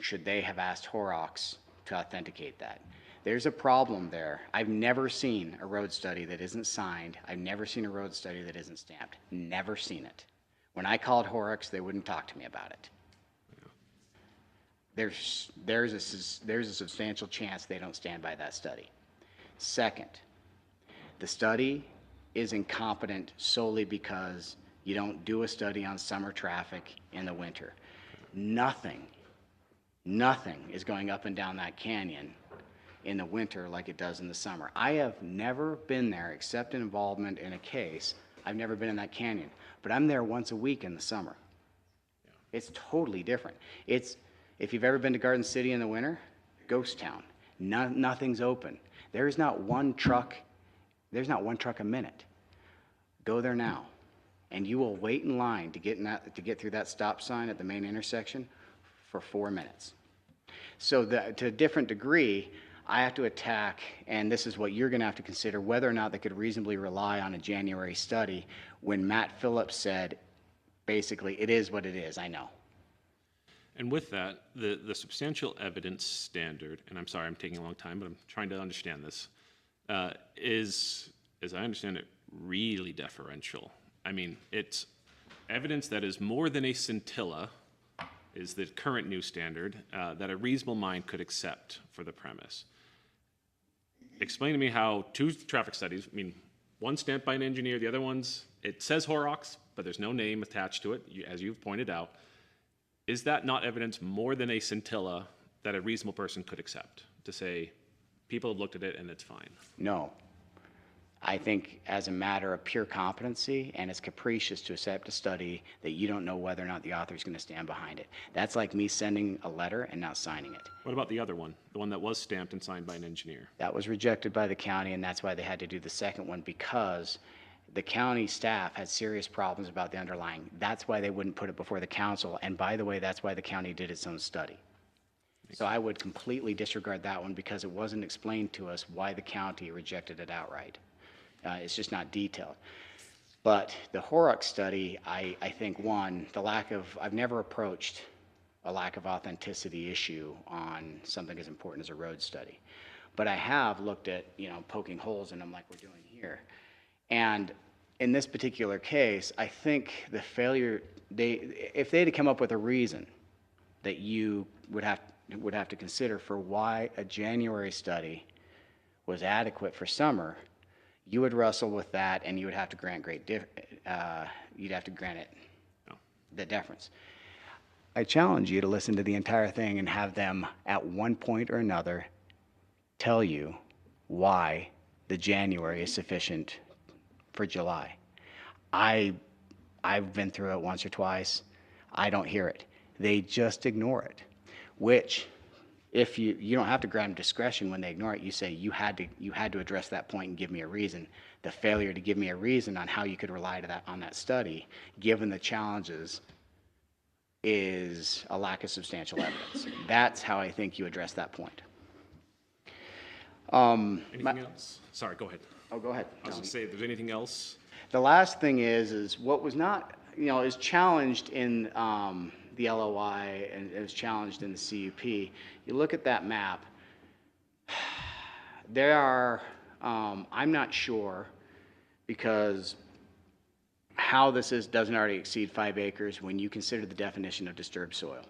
B: should they have asked Horrocks to authenticate that? There's a problem there. I've never seen a road study that isn't signed. I've never seen a road study that isn't stamped. Never seen it. When I called Horrocks, they wouldn't talk to me about it. There's a substantial chance they don't stand by that study. Second, the study is incompetent solely because you don't do a study on summer traffic in the winter. Nothing is going up and down that canyon in the winter like it does in the summer. I have never been there except in involvement in a case. I've never been in that canyon, but I'm there once a week in the summer. It's totally different. If you've ever been to Garden City in the winter, ghost town. Nothing's open. There's not one truck a minute. Go there now, and you will wait in line to get through that stop sign at the main intersection for 4 minutes. So to a different degree, I have to attack, and this is what you're going to have to consider, whether or not they could reasonably rely on a January study when Matt Phillips said, basically, it is what it is, I know.
A: And with that, the substantial evidence standard, and I'm sorry I'm taking a long time, but I'm trying to understand this, is, as I understand it, really deferential. I mean, it's evidence that is more than a scintilla, is the current new standard, that a reasonable mind could accept for the premise. Explain to me how two traffic studies, I mean, one stamped by an engineer, the other one's, it says Horrocks, but there's no name attached to it, as you've pointed out. Is that not evidence more than a scintilla that a reasonable person could accept? To say, people have looked at it and it's fine?
B: No. I think as a matter of pure competency, and it's capricious to accept a study that you don't know whether or not the author is going to stand behind it. That's like me sending a letter and not signing it.
A: What about the other one, the one that was stamped and signed by an engineer?
B: That was rejected by the county, and that's why they had to do the second one, because the county staff had serious problems about the underlying. That's why they wouldn't put it before the council, and by the way, that's why the county did its own study. So I would completely disregard that one because it wasn't explained to us why the county rejected it outright. It's just not detailed. But the Horrocks study, I think, one, I've never approached a lack of authenticity issue on something as important as a road study. But I have looked at, poking holes in them like we're doing here. And in this particular case, I think the failure, if they had to come up with a reason that you would have to consider for why a January study was adequate for summer, you would wrestle with that, and you would have to grant you'd have to grant it the deference. I challenge you to listen to the entire thing and have them, at one point or another, tell you why the January is sufficient for July. I've been through it once or twice. I don't hear it. They just ignore it, which, if you don't have to grant discretion when they ignore it. You say you had to address that point and give me a reason. The failure to give me a reason on how you could rely on that study, given the challenges, is a lack of substantial evidence. That's how I think you address that point.
A: Anything else? Sorry, go ahead.
B: Oh, go ahead.
A: I was going to say, if there's anything else?
B: The last thing is what was not, is challenged in the LOI and is challenged in the CUP. You look at that map, there are, I'm not sure, because how this doesn't already exceed 5 acres when you consider the definition of disturbed soil.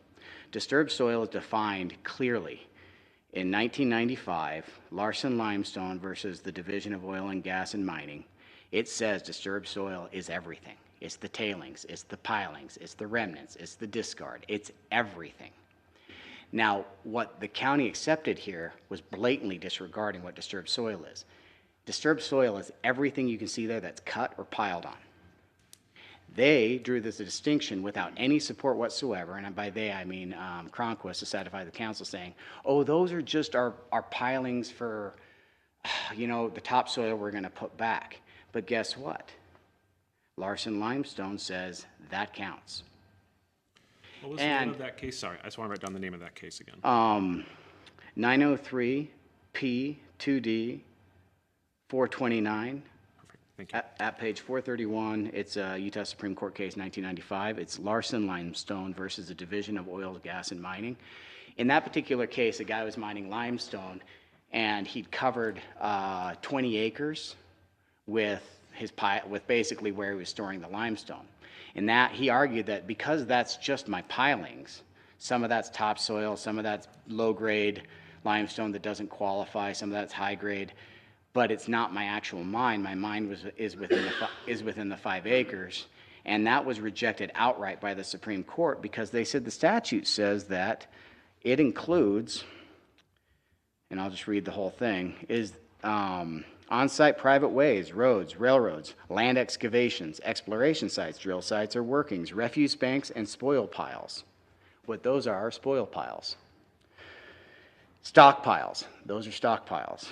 B: Disturbed soil is defined clearly in 1995, Larson Limestone versus the Division of Oil and Gas and Mining. It says disturbed soil is everything. It's the tailings, it's the pilings, it's the remnants, it's the discard, it's everything. Now, what the county accepted here was blatantly disregarding what disturbed soil is. Disturbed soil is everything you can see there that's cut or piled on. They drew this distinction without any support whatsoever, and by they I mean Cronquist to satisfy the council, saying, oh, those are just our pilings for, the topsoil we're going to put back. But guess what? Larson Limestone says that counts.
A: What was the name of that case? Sorry, I just want to write down the name of that case again.
B: 903 P2D 429.
A: Perfect, thank you.
B: At page 431, it's a Utah Supreme Court case, 1995. It's Larson Limestone versus the Division of Oil, Gas, and Mining. In that particular case, a guy was mining limestone, and he'd covered 20 acres with basically where he was storing the limestone. In that, he argued that because that's just my pilings, some of that's topsoil, some of that's low-grade limestone that doesn't qualify, some of that's high-grade, but it's not my actual mine. My mine is within the 5 acres, and that was rejected outright by the Supreme Court because they said the statute says that it includes, and I'll just read the whole thing, is on-site private ways, roads, railroads, land excavations, exploration sites, drill sites or workings, refuse banks, and spoil piles. What those are spoil piles. Stockpiles, those are stockpiles.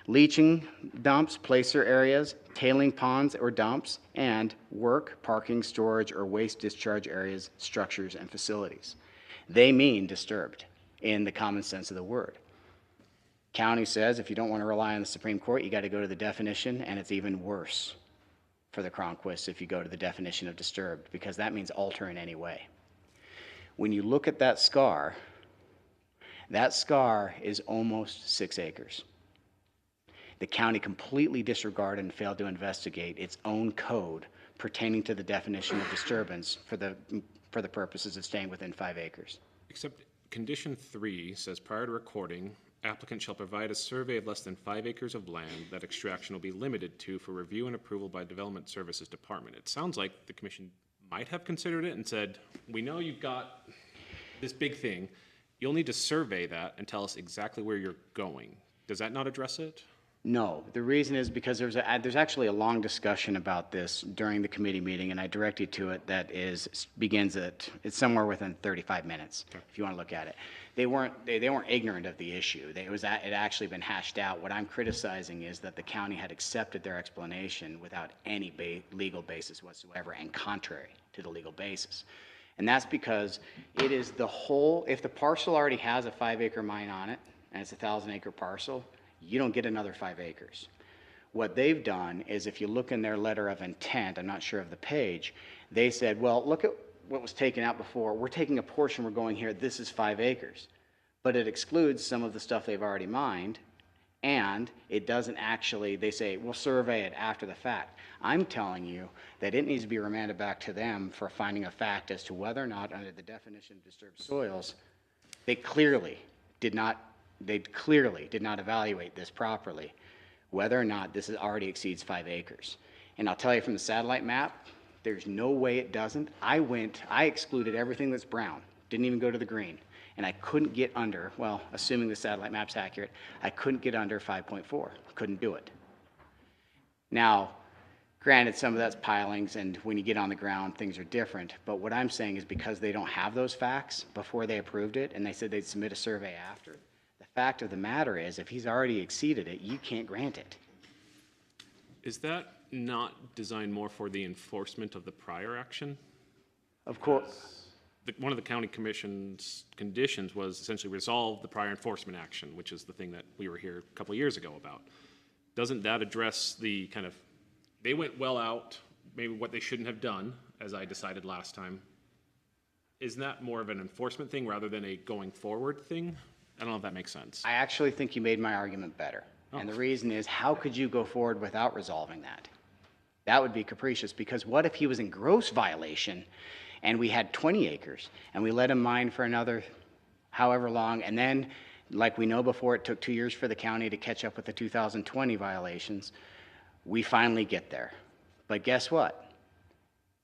B: Leaching dumps, placer areas, tailing ponds or dumps, and work, parking, storage, or waste discharge areas, structures, and facilities. They mean disturbed in the common sense of the word. County says if you don't want to rely on the Supreme Court, you got to go to the definition, and it's even worse for the Cronquist if you go to the definition of disturbed, because that means alter in any way. When you look at that scar is almost 6 acres. The county completely disregarded and failed to investigate its own code pertaining to the definition of disturbance for the purposes of staying within 5 acres.
A: Except condition 3 says prior to recording, applicant shall provide a survey of less than 5 acres of land that extraction will be limited to for review and approval by Development Services Department. It sounds like the commission might have considered it and said, we know you've got this big thing. You'll need to survey that and tell us exactly where you're going. Does that not address it?
B: No, the reason is because there's actually a long discussion about this during the committee meeting, and I direct you to it. It's somewhere within 35 minutes, if you want to look at it. They weren't ignorant of the issue. It had actually been hashed out. What I'm criticizing is that the county had accepted their explanation without any legal basis whatsoever and contrary to the legal basis. And that's because it is if the parcel already has a 5-acre mine on it, and it's a 1,000-acre parcel, you don't get another 5 acres. What they've done is, if you look in their letter of intent, I'm not sure of the page, they said, well, look at what was taken out before. We're taking a portion, we're going here, this is 5 acres. But it excludes some of the stuff they've already mined, and it doesn't actually, they say, we'll survey it after the fact. I'm telling you that it needs to be remanded back to them for finding a fact as to whether or not, under the definition of disturbed soils, they clearly did not evaluate this properly, whether or not this already exceeds 5 acres. And I'll tell you from the satellite map, there's no way it doesn't. I excluded everything that's brown, didn't even go to the green, and I couldn't get under, well, assuming the satellite map's accurate, I couldn't get under 5.4, couldn't do it. Now, granted, some of that's pilings, and when you get on the ground, things are different, but what I'm saying is because they don't have those facts before they approved it, and they said they'd submit a survey after, fact of the matter is, if he's already exceeded it, you can't grant it.
A: Is that not designed more for the enforcement of the prior action?
B: Of course.
A: one of the county commission's conditions was essentially resolve the prior enforcement action, which is the thing that we were here a couple of years ago about. Doesn't that address the kind of, they went well out, maybe what they shouldn't have done, as I decided last time? Isn't that more of an enforcement thing rather than a going forward thing? I don't know if that makes sense.
B: I actually think you made my argument better. And the reason is, how could you go forward without resolving that? That would be capricious, because what if he was in gross violation and we had 20 acres and we let him mine for another however long, and then, like we know before, it took 2 years for the county to catch up with the 2020 violations, we finally get there. But guess what?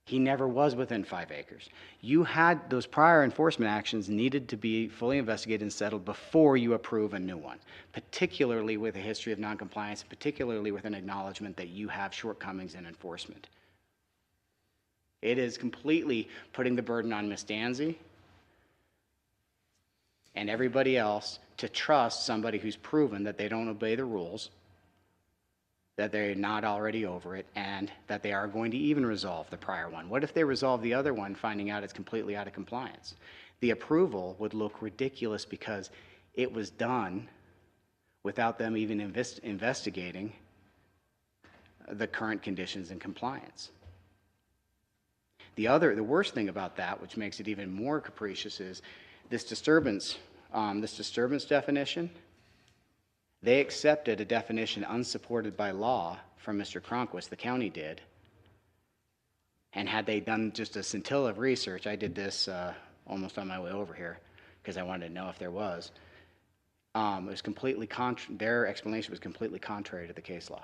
B: He never was within 5 acres. You had those prior enforcement actions needed to be fully investigated and settled before you approve a new one, particularly with a history of noncompliance, particularly with an acknowledgement that you have shortcomings in enforcement. It is completely putting the burden on Ms. Danzy and everybody else to trust somebody who's proven that they don't obey the rules, that they're not already over it, and that they are going to even resolve the prior one. What if they resolve the other one, finding out it's completely out of compliance? The approval would look ridiculous because it was done without them even investigating the current conditions and compliance. The worst thing about that, which makes it even more capricious, is this disturbance definition. They accepted a definition unsupported by law from Mr. Cronquist, the county did. And had they done just a scintilla of research, I did this almost on my way over here because I wanted to know if there was. It was completely their explanation was completely contrary to the case law.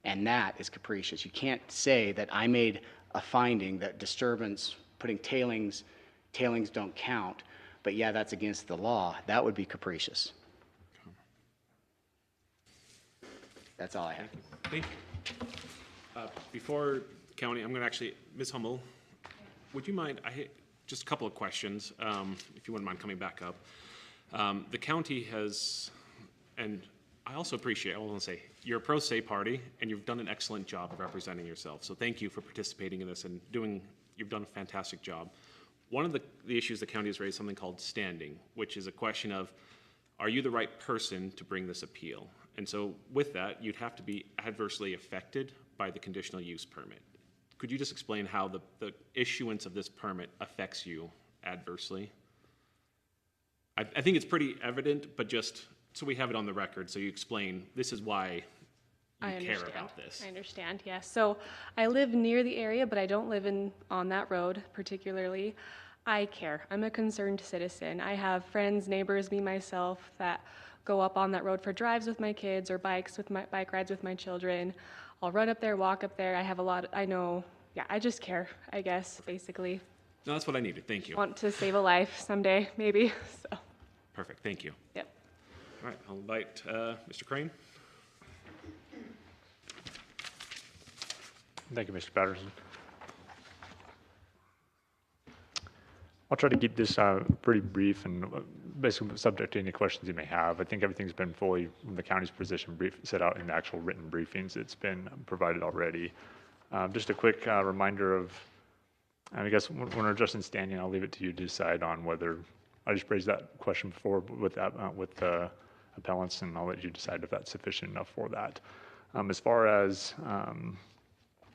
B: And that is capricious. You can't say that I made a finding that putting tailings don't count, but yeah, that's against the law. That would be capricious. That's all I have.
A: Thank you. Before county, I'm going to actually, Ms. Hummel, would you mind, just a couple of questions, if you wouldn't mind coming back up. The county has, and I also appreciate, I want to say, you're a pro se party, and you've done an excellent job of representing yourself. So thank you for participating in this and you've done a fantastic job. One of the issues the county has raised something called standing, which is a question of, are you the right person to bring this appeal? And so with that, you'd have to be adversely affected by the conditional use permit. Could you just explain how the issuance of this permit affects you adversely? I think it's pretty evident, but just so we have it on the record, so you explain, this is why you care about this.
F: I understand, yes. So I live near the area, but I don't live on that road particularly. I care. I'm a concerned citizen. I have friends, neighbors, me, myself, that go up on that road for drives with my kids or bike rides with my children. I'll run up there, walk up there. I have I just care, I guess, basically.
A: No, that's what I needed. Thank you.
F: Want to save a life someday, maybe, so.
A: Perfect. Thank you.
F: Yep.
A: All right, I'll invite Mr. Crane.
D: Thank you, Mr. Patterson. I'll try to keep this pretty brief and basically subject to any questions you may have. I think everything's been fully, from the county's position, set out in the actual written briefings. It's been provided already. Just a quick reminder of, I guess when we're addressing standing, I'll leave it to you to decide on whether, I just raised that question before with the appellants, and I'll let you decide if that's sufficient enough for that. As far as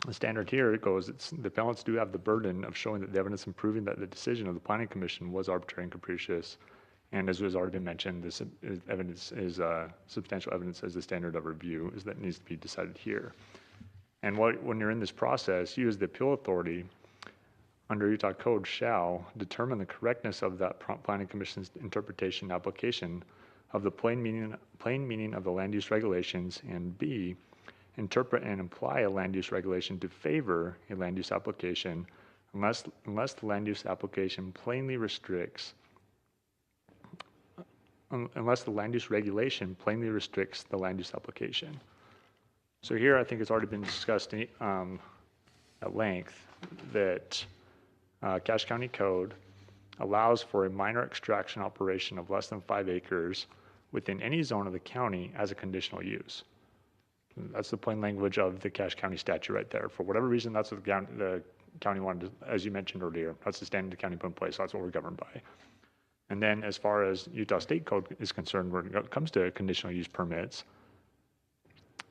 D: the standard here, it goes, the appellants do have the burden of showing that the evidence and proving that the decision of the Planning Commission was arbitrary and capricious. And as has already been mentioned, this evidence is substantial evidence as the standard of review is that needs to be decided here. And when you're in this process, you as the appeal authority under Utah Code shall determine the correctness of that Planning Commission's interpretation and application of the plain meaning of the land use regulations, and B, interpret and apply a land use regulation to favor a land use application unless the land use application plainly restricts, unless the land use regulation plainly restricts the land use application. So here I think it's already been discussed at length that Cache County Code allows for a minor extraction operation of less than 5 acres within any zone of the county as a conditional use. That's the plain language of the Cache County statute right there. For whatever reason, that's what the county wanted to, as you mentioned earlier, that's the standard the county put in place, so that's what we're governed by. And then as far as Utah State Code is concerned, when it comes to conditional use permits,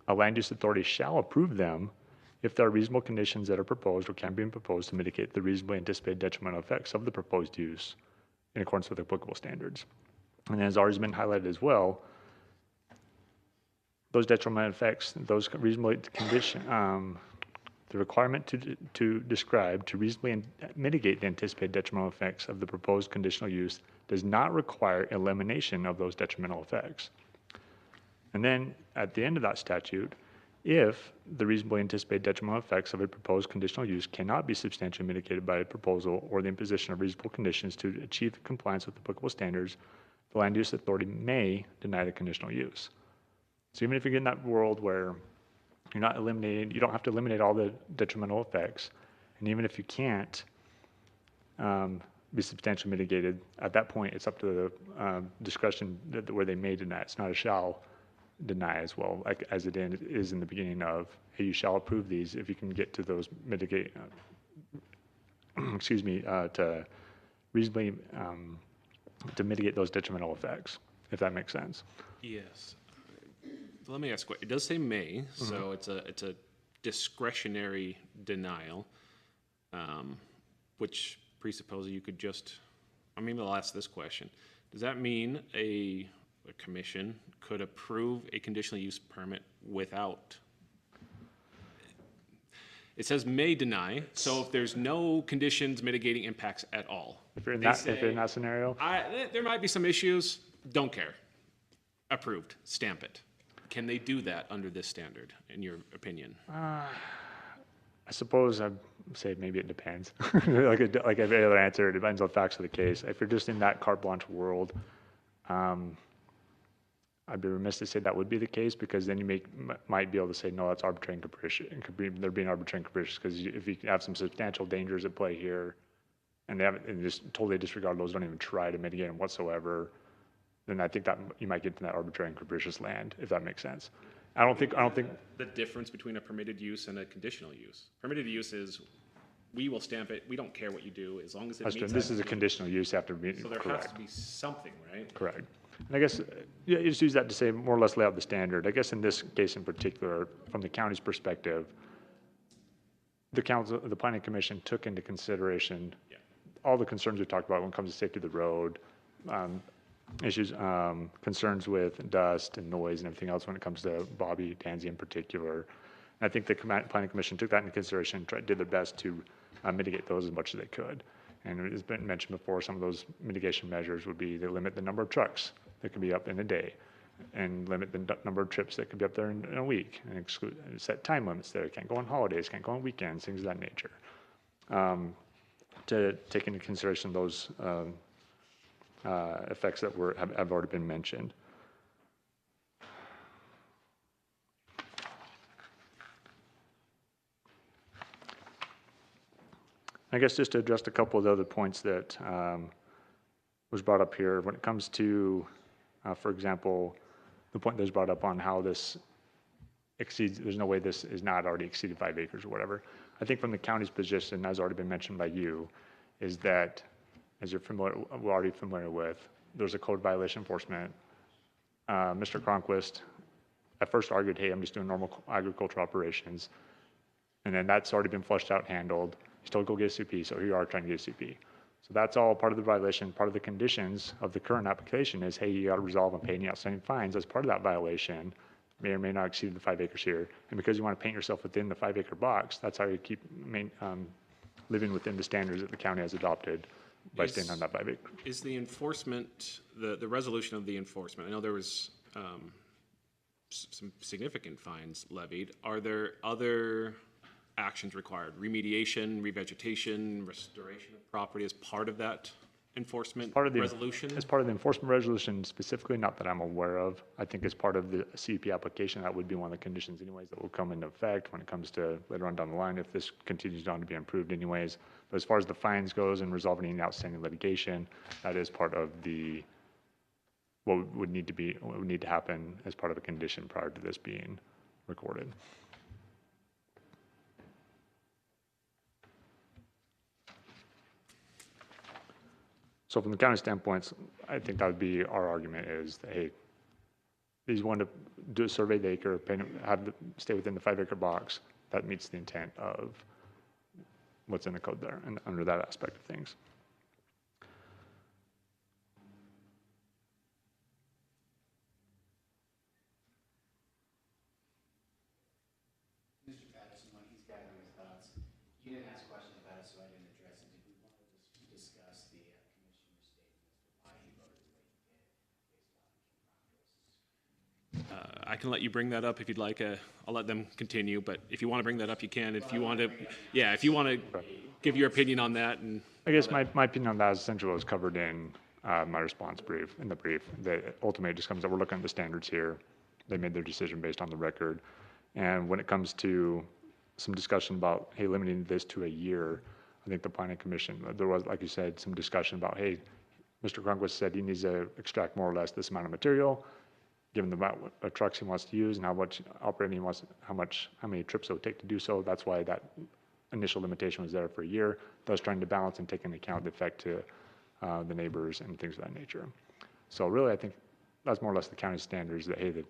D: a land use authority shall approve them if there are reasonable conditions that are proposed or can be proposed to mitigate the reasonably anticipated detrimental effects of the proposed use in accordance with applicable standards. And as already been highlighted as well, those detrimental effects, those reasonably condition, the requirement to describe to reasonably mitigate the anticipated detrimental effects of the proposed conditional use does not require elimination of those detrimental effects. And then at the end of that statute, if the reasonably anticipated detrimental effects of a proposed conditional use cannot be substantially mitigated by a proposal or the imposition of reasonable conditions to achieve compliance with applicable standards, the land use authority may deny the conditional use. So even if you get in that world where you're not eliminating, you don't have to eliminate all the detrimental effects, and even if you can't be substantially mitigated, at that point it's up to the discretion where they may deny. It's not a shall deny as well, like as it is in the beginning of, hey, you shall approve these if you can get to those mitigate, to reasonably to mitigate those detrimental effects, if that makes sense.
A: Yes. Let me ask, it does say may, so it's a discretionary denial, which presupposes you could just, maybe I'll ask this question. Does that mean a commission could approve a conditional use permit without? It says may deny, so if there's no conditions mitigating impacts at all.
D: If you're in
A: they
D: that,
A: say,
D: if you're in that scenario,
A: there might be some issues, don't care. Approved, stamp it. Can they do that under this standard, in your opinion?
D: I suppose I'd say maybe it depends. like every other answer, it depends on the facts of the case. If you're just in that carte blanche world, I'd be remiss to say that would be the case, because then you might be able to say, no, that's arbitrary and capricious. They're being arbitrary and capricious, because if you have some substantial dangers at play here, and they haven't, and just totally disregard those, don't even try to mitigate them whatsoever, then I think that you might get to that arbitrary and capricious land, if that makes sense. I don't think
A: The difference between a permitted use and a conditional use. Permitted use is, we will stamp it, we don't care what you do, as long as it meets.
D: this is a
A: that-
D: conditional use after being
A: So there has
D: correct.
A: to be something, right?
D: Correct. And I guess, yeah, you just use that to say, more or less lay out the standard. I guess in this case in particular, from the county's perspective, the planning commission took into consideration
A: Yeah.
D: all the concerns we talked about when it comes to safety of the road, issues, concerns with dust and noise and everything else when it comes to Bobby Tansey in particular. And I think the planning commission took that into consideration, did their best to mitigate those as much as they could. And it's been mentioned before, some of those mitigation measures would be they limit the number of trucks that can be up in a day, and limit the number of trips that could be up there in a week, and set time limits there. Can't go on holidays, can't go on weekends, things of that nature. To take into consideration those effects that have already been mentioned. I guess just to address a couple of the other points that was brought up here when it comes to, for example, the point that was brought up on how this exceeds, there's no way this is not already exceeded 5 acres or whatever. I think from the county's position, as already been mentioned by you, is that, as you're we're already familiar with, there's a code violation enforcement. Mr. Cronquist at first argued, hey, I'm just doing normal agricultural operations. And then that's already been flushed out, handled. He's told go get a CP, so here you are trying to get a CP. So that's all part of the violation. Part of the conditions of the current application is, hey, you got to resolve and pay any outstanding fines as part of that violation. May or may not exceed the 5 acres here. And because you want to paint yourself within the 5 acre box, that's how you keep living within the standards that the county has adopted by staying on that 5 acre.
A: Is the enforcement, the resolution of the enforcement, I know there was some significant fines levied. Are there other actions required? Remediation, revegetation, restoration of property as part of that enforcement resolution?
D: As part of the enforcement resolution specifically, not that I'm aware of. I think as part of the CUP application, that would be one of the conditions anyways that will come into effect when it comes to later on down the line if this continues on to be improved anyways. But as far as the fines goes and resolving any outstanding litigation, that is part of the what would need to happen as part of a condition prior to this being recorded. So from the county standpoint, I think that would be our argument is that, hey, these want to do a surveyed acre, stay within the 5-acre box. That meets the intent of what's in the code there and under that aspect of things.
B: Mr. Patterson, when he's gathering his thoughts, you didn't ask questions about it, so I didn't address it. Did we want to just discuss the commissioner's statement as to why he voted the way he did based on King Ronco's?
A: I can let you bring that up if you'd like. I'll let them continue, but if you want to bring that up, you can. If you want to, yeah, if you want to give your opinion on that and.
D: I guess my opinion on that is essentially what was covered in my response brief, in the brief. That ultimately just comes that we're looking at the standards here. They made their decision based on the record. And when it comes to some discussion about, hey, limiting this to a year, I think the planning commission, there was, like you said, some discussion about, hey, Mr. Cronquist said he needs to extract more or less this amount of material, given the amount of trucks he wants to use and how much operating he wants, how many trips it would take to do so. That's why that initial limitation was there for a year. Thus trying to balance and take into account the effect to the neighbors and things of that nature. So really, I think that's more or less the county standards that, hey, the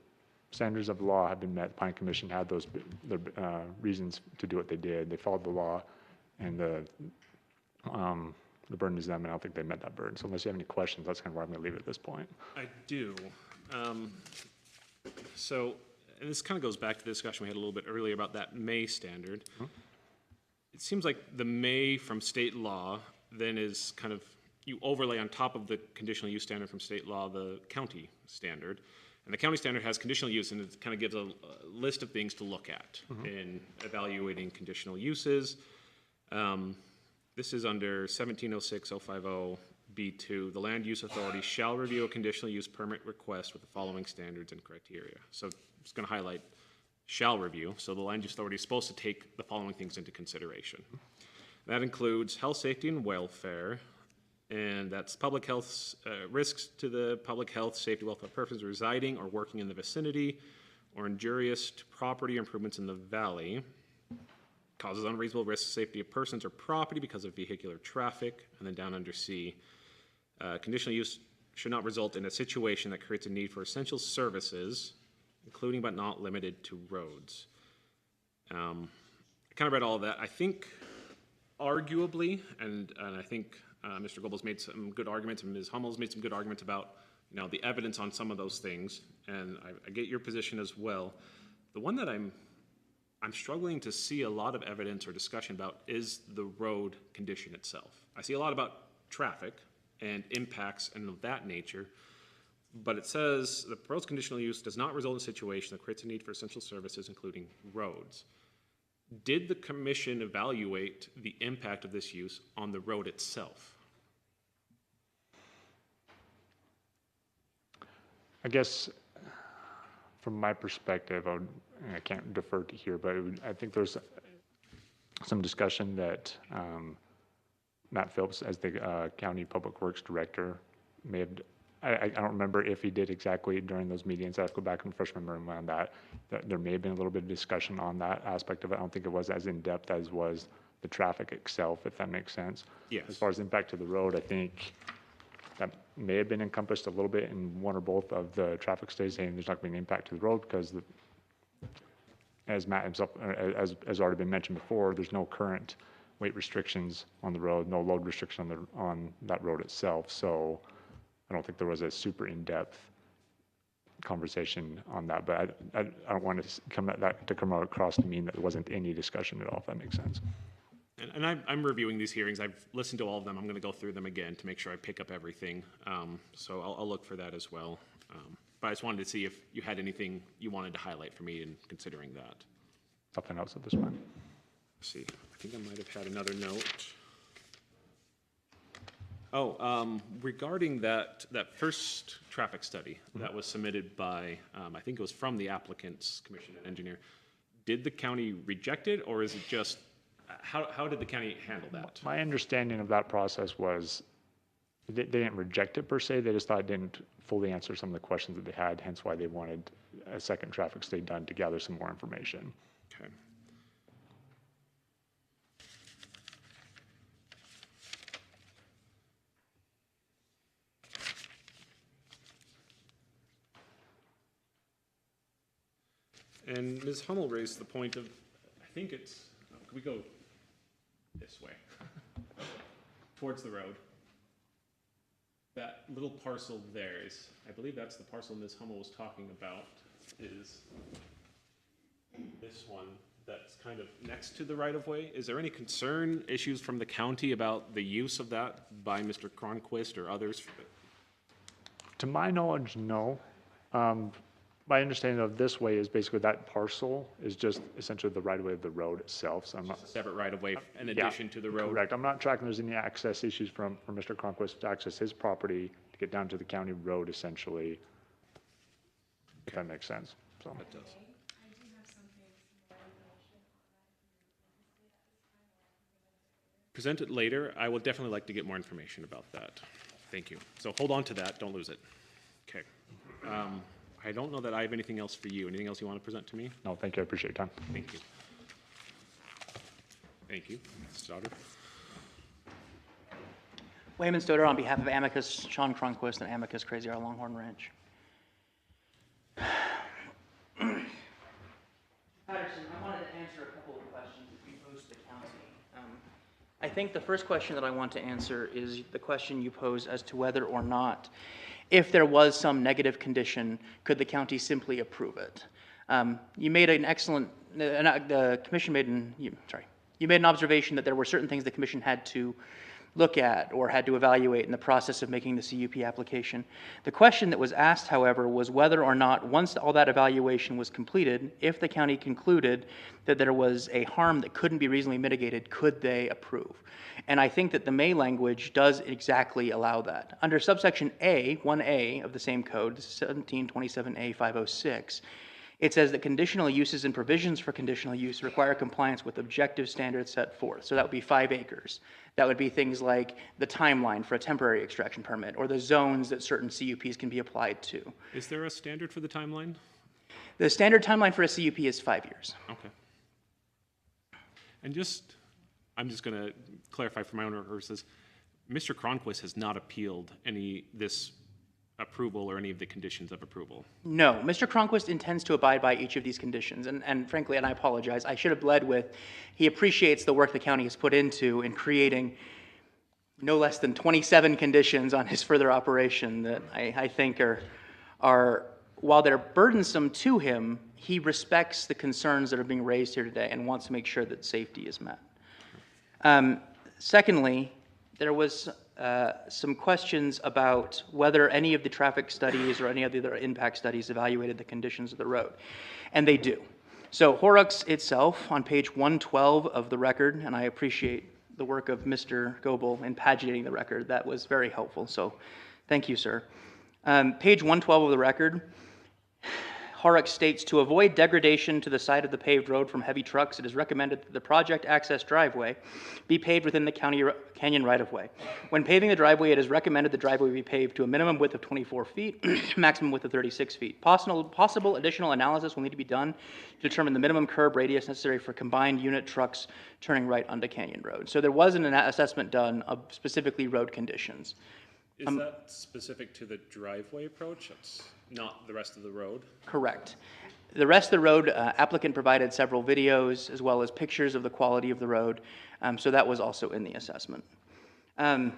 D: standards of the law have been met. The planning commission had those reasons to do what they did. They followed the law, and the burden is them, and I don't think they met that burden. So unless you have any questions, that's kind of where I'm going to leave it at this point.
A: I do. So, and this kind of goes back to the discussion we had a little bit earlier about that May standard. It seems like the May from state law then is kind of, you overlay on top of the conditional use standard from state law, the county standard. And the county standard has conditional use, and it kind of gives a list of things to look at in evaluating conditional uses. This is under 1706-050B2. The land use authority shall review a conditional use permit request with the following standards and criteria. So it's going to highlight shall review. So the land use authority is supposed to take the following things into consideration. That includes health, safety, and welfare. And that's public health, risks to the public health, safety, welfare persons residing or working in the vicinity, or injurious to property or improvements in the valley, causes unreasonable risk to safety of persons or property because of vehicular traffic. And then down under C, conditional use should not result in a situation that creates a need for essential services, including but not limited to roads. I kind of read all of that. I think arguably, and I think Mr. Goebel's made some good arguments, and Ms. Hummel's made some good arguments about, the evidence on some of those things, and I get your position as well. The one that I'm struggling to see a lot of evidence or discussion about is the road condition itself. I see a lot about traffic and impacts and of that nature, but it says the proposed conditional use does not result in a situation that creates a need for essential services, including roads. Did the commission evaluate the impact of this use on the road itself?
D: I guess from my perspective, I can't defer to here, but I think there's some discussion that Matt Phillips, as the County Public Works Director, may have, I don't remember if he did exactly during those meetings. I have to go back and refresh my memory on that. There may have been a little bit of discussion on that aspect of it. I don't think it was as in-depth as was the traffic itself, if that makes sense.
A: Yes.
D: As far as impact to the road, I think that may have been encompassed a little bit in one or both of the traffic studies, saying there's not going to be an impact to the road because, as Matt himself, as already been mentioned before, there's no current weight restrictions on the road, no load restriction on that road itself. So I don't think there was a super in-depth conversation on that, but I don't want to come across to mean that there wasn't any discussion at all, if that makes sense.
A: And I'm reviewing these hearings. I've listened to all of them. I'm going to go through them again to make sure I pick up everything. So I'll look for that as well. But I just wanted to see if you had anything you wanted to highlight for me in considering that.
D: Nothing else at this point.
A: Let's see, I think I might have had another note. Oh, regarding that first traffic study that was submitted by, I think it was from the applicant's commission and engineer, did the county reject it, or is it just, how did the county handle that?
D: My understanding of that process was they didn't reject it per se. They just thought it didn't fully answer some of the questions that they had, hence why they wanted a second traffic study done to gather some more information.
A: Okay. And Ms. Hummel raised the point of, I think it's, can we go this way? Towards the road. That little parcel there is, I believe that's the parcel Ms. Hummel was talking about, is this one that's kind of next to the right-of-way. Is there any concern, issues from the county about the use of that by Mr. Cronquist or others?
D: To my knowledge, no. My understanding of this way is basically that parcel is just essentially the right-of-way of the road itself, so I'm not.
A: Separate right-of-way in
D: Yeah,
A: addition to the road?
D: Correct. I'm not tracking there's any access issues from Mr. Cronquist to access his property to get down to the county road essentially, if that makes sense, so.
A: That does. Present it later. I would definitely like to get more information about that. Thank you. So hold on to that. Don't lose it. Okay. I don't know that I have anything else for you. Anything else you want to present to me?
D: No, thank you. I appreciate your time.
A: Thank you. Thank you. Ms. Stoddard.
E: Wayman Stoddard on behalf of Amicus Sean Cronquist and Amicus Crazy R Longhorn Ranch. Patterson, I wanted to answer a couple of questions that you posed to the county. I think the first question that I want to answer is the question you posed as to whether or not, if there was some negative condition, could the county simply approve it? You made an excellent, the commission made you made an observation that there were certain things the commission had to look at or had to evaluate in the process of making the CUP application. The question that was asked, however, was whether or not, once all that evaluation was completed, if the county concluded that there was a harm that couldn't be reasonably mitigated, could they approve? And I think that the May language does exactly allow that. Under subsection A, 1A of the same code, 1727A 506, it says that conditional uses and provisions for conditional use require compliance with objective standards set forth. So that would be 5 acres. That would be things like the timeline for a temporary extraction permit or the zones that certain CUPs can be applied to.
A: Is there a standard for the timeline?
E: The standard timeline for a CUP is 5 years.
A: Okay. And I'm just going to clarify for my own purposes, Mr. Cronquist has not appealed this approval or any of the conditions of approval.
E: No, Mr. Cronquist intends to abide by each of these conditions, and frankly, and I apologize, I should have led with, he appreciates the work the county has put into in creating no less than 27 conditions on his further operation that I think are, while they're burdensome to him, he respects the concerns that are being raised here today and wants to make sure that safety is met. Secondly, there was some questions about whether any of the traffic studies or any of the other impact studies evaluated the conditions of the road, and they do. So Horrocks itself, on page 112 of the record, and I appreciate the work of Mr. Goebel in paginating the record, that was very helpful, so thank you, sir. Page 112 of the record, Horrocks states, to avoid degradation to the side of the paved road from heavy trucks, it is recommended that the project access driveway be paved within the canyon right-of-way. When paving the driveway, it is recommended the driveway be paved to a minimum width of 24 feet, maximum width of 36 feet. Possible additional analysis will need to be done to determine the minimum curb radius necessary for combined unit trucks turning right onto Canyon Road. So there was an assessment done of specifically road conditions.
A: Is that specific to the driveway approach? It's not the rest of the road?
E: Correct. The rest of the road, applicant provided several videos as well as pictures of the quality of the road, so that was also in the assessment. I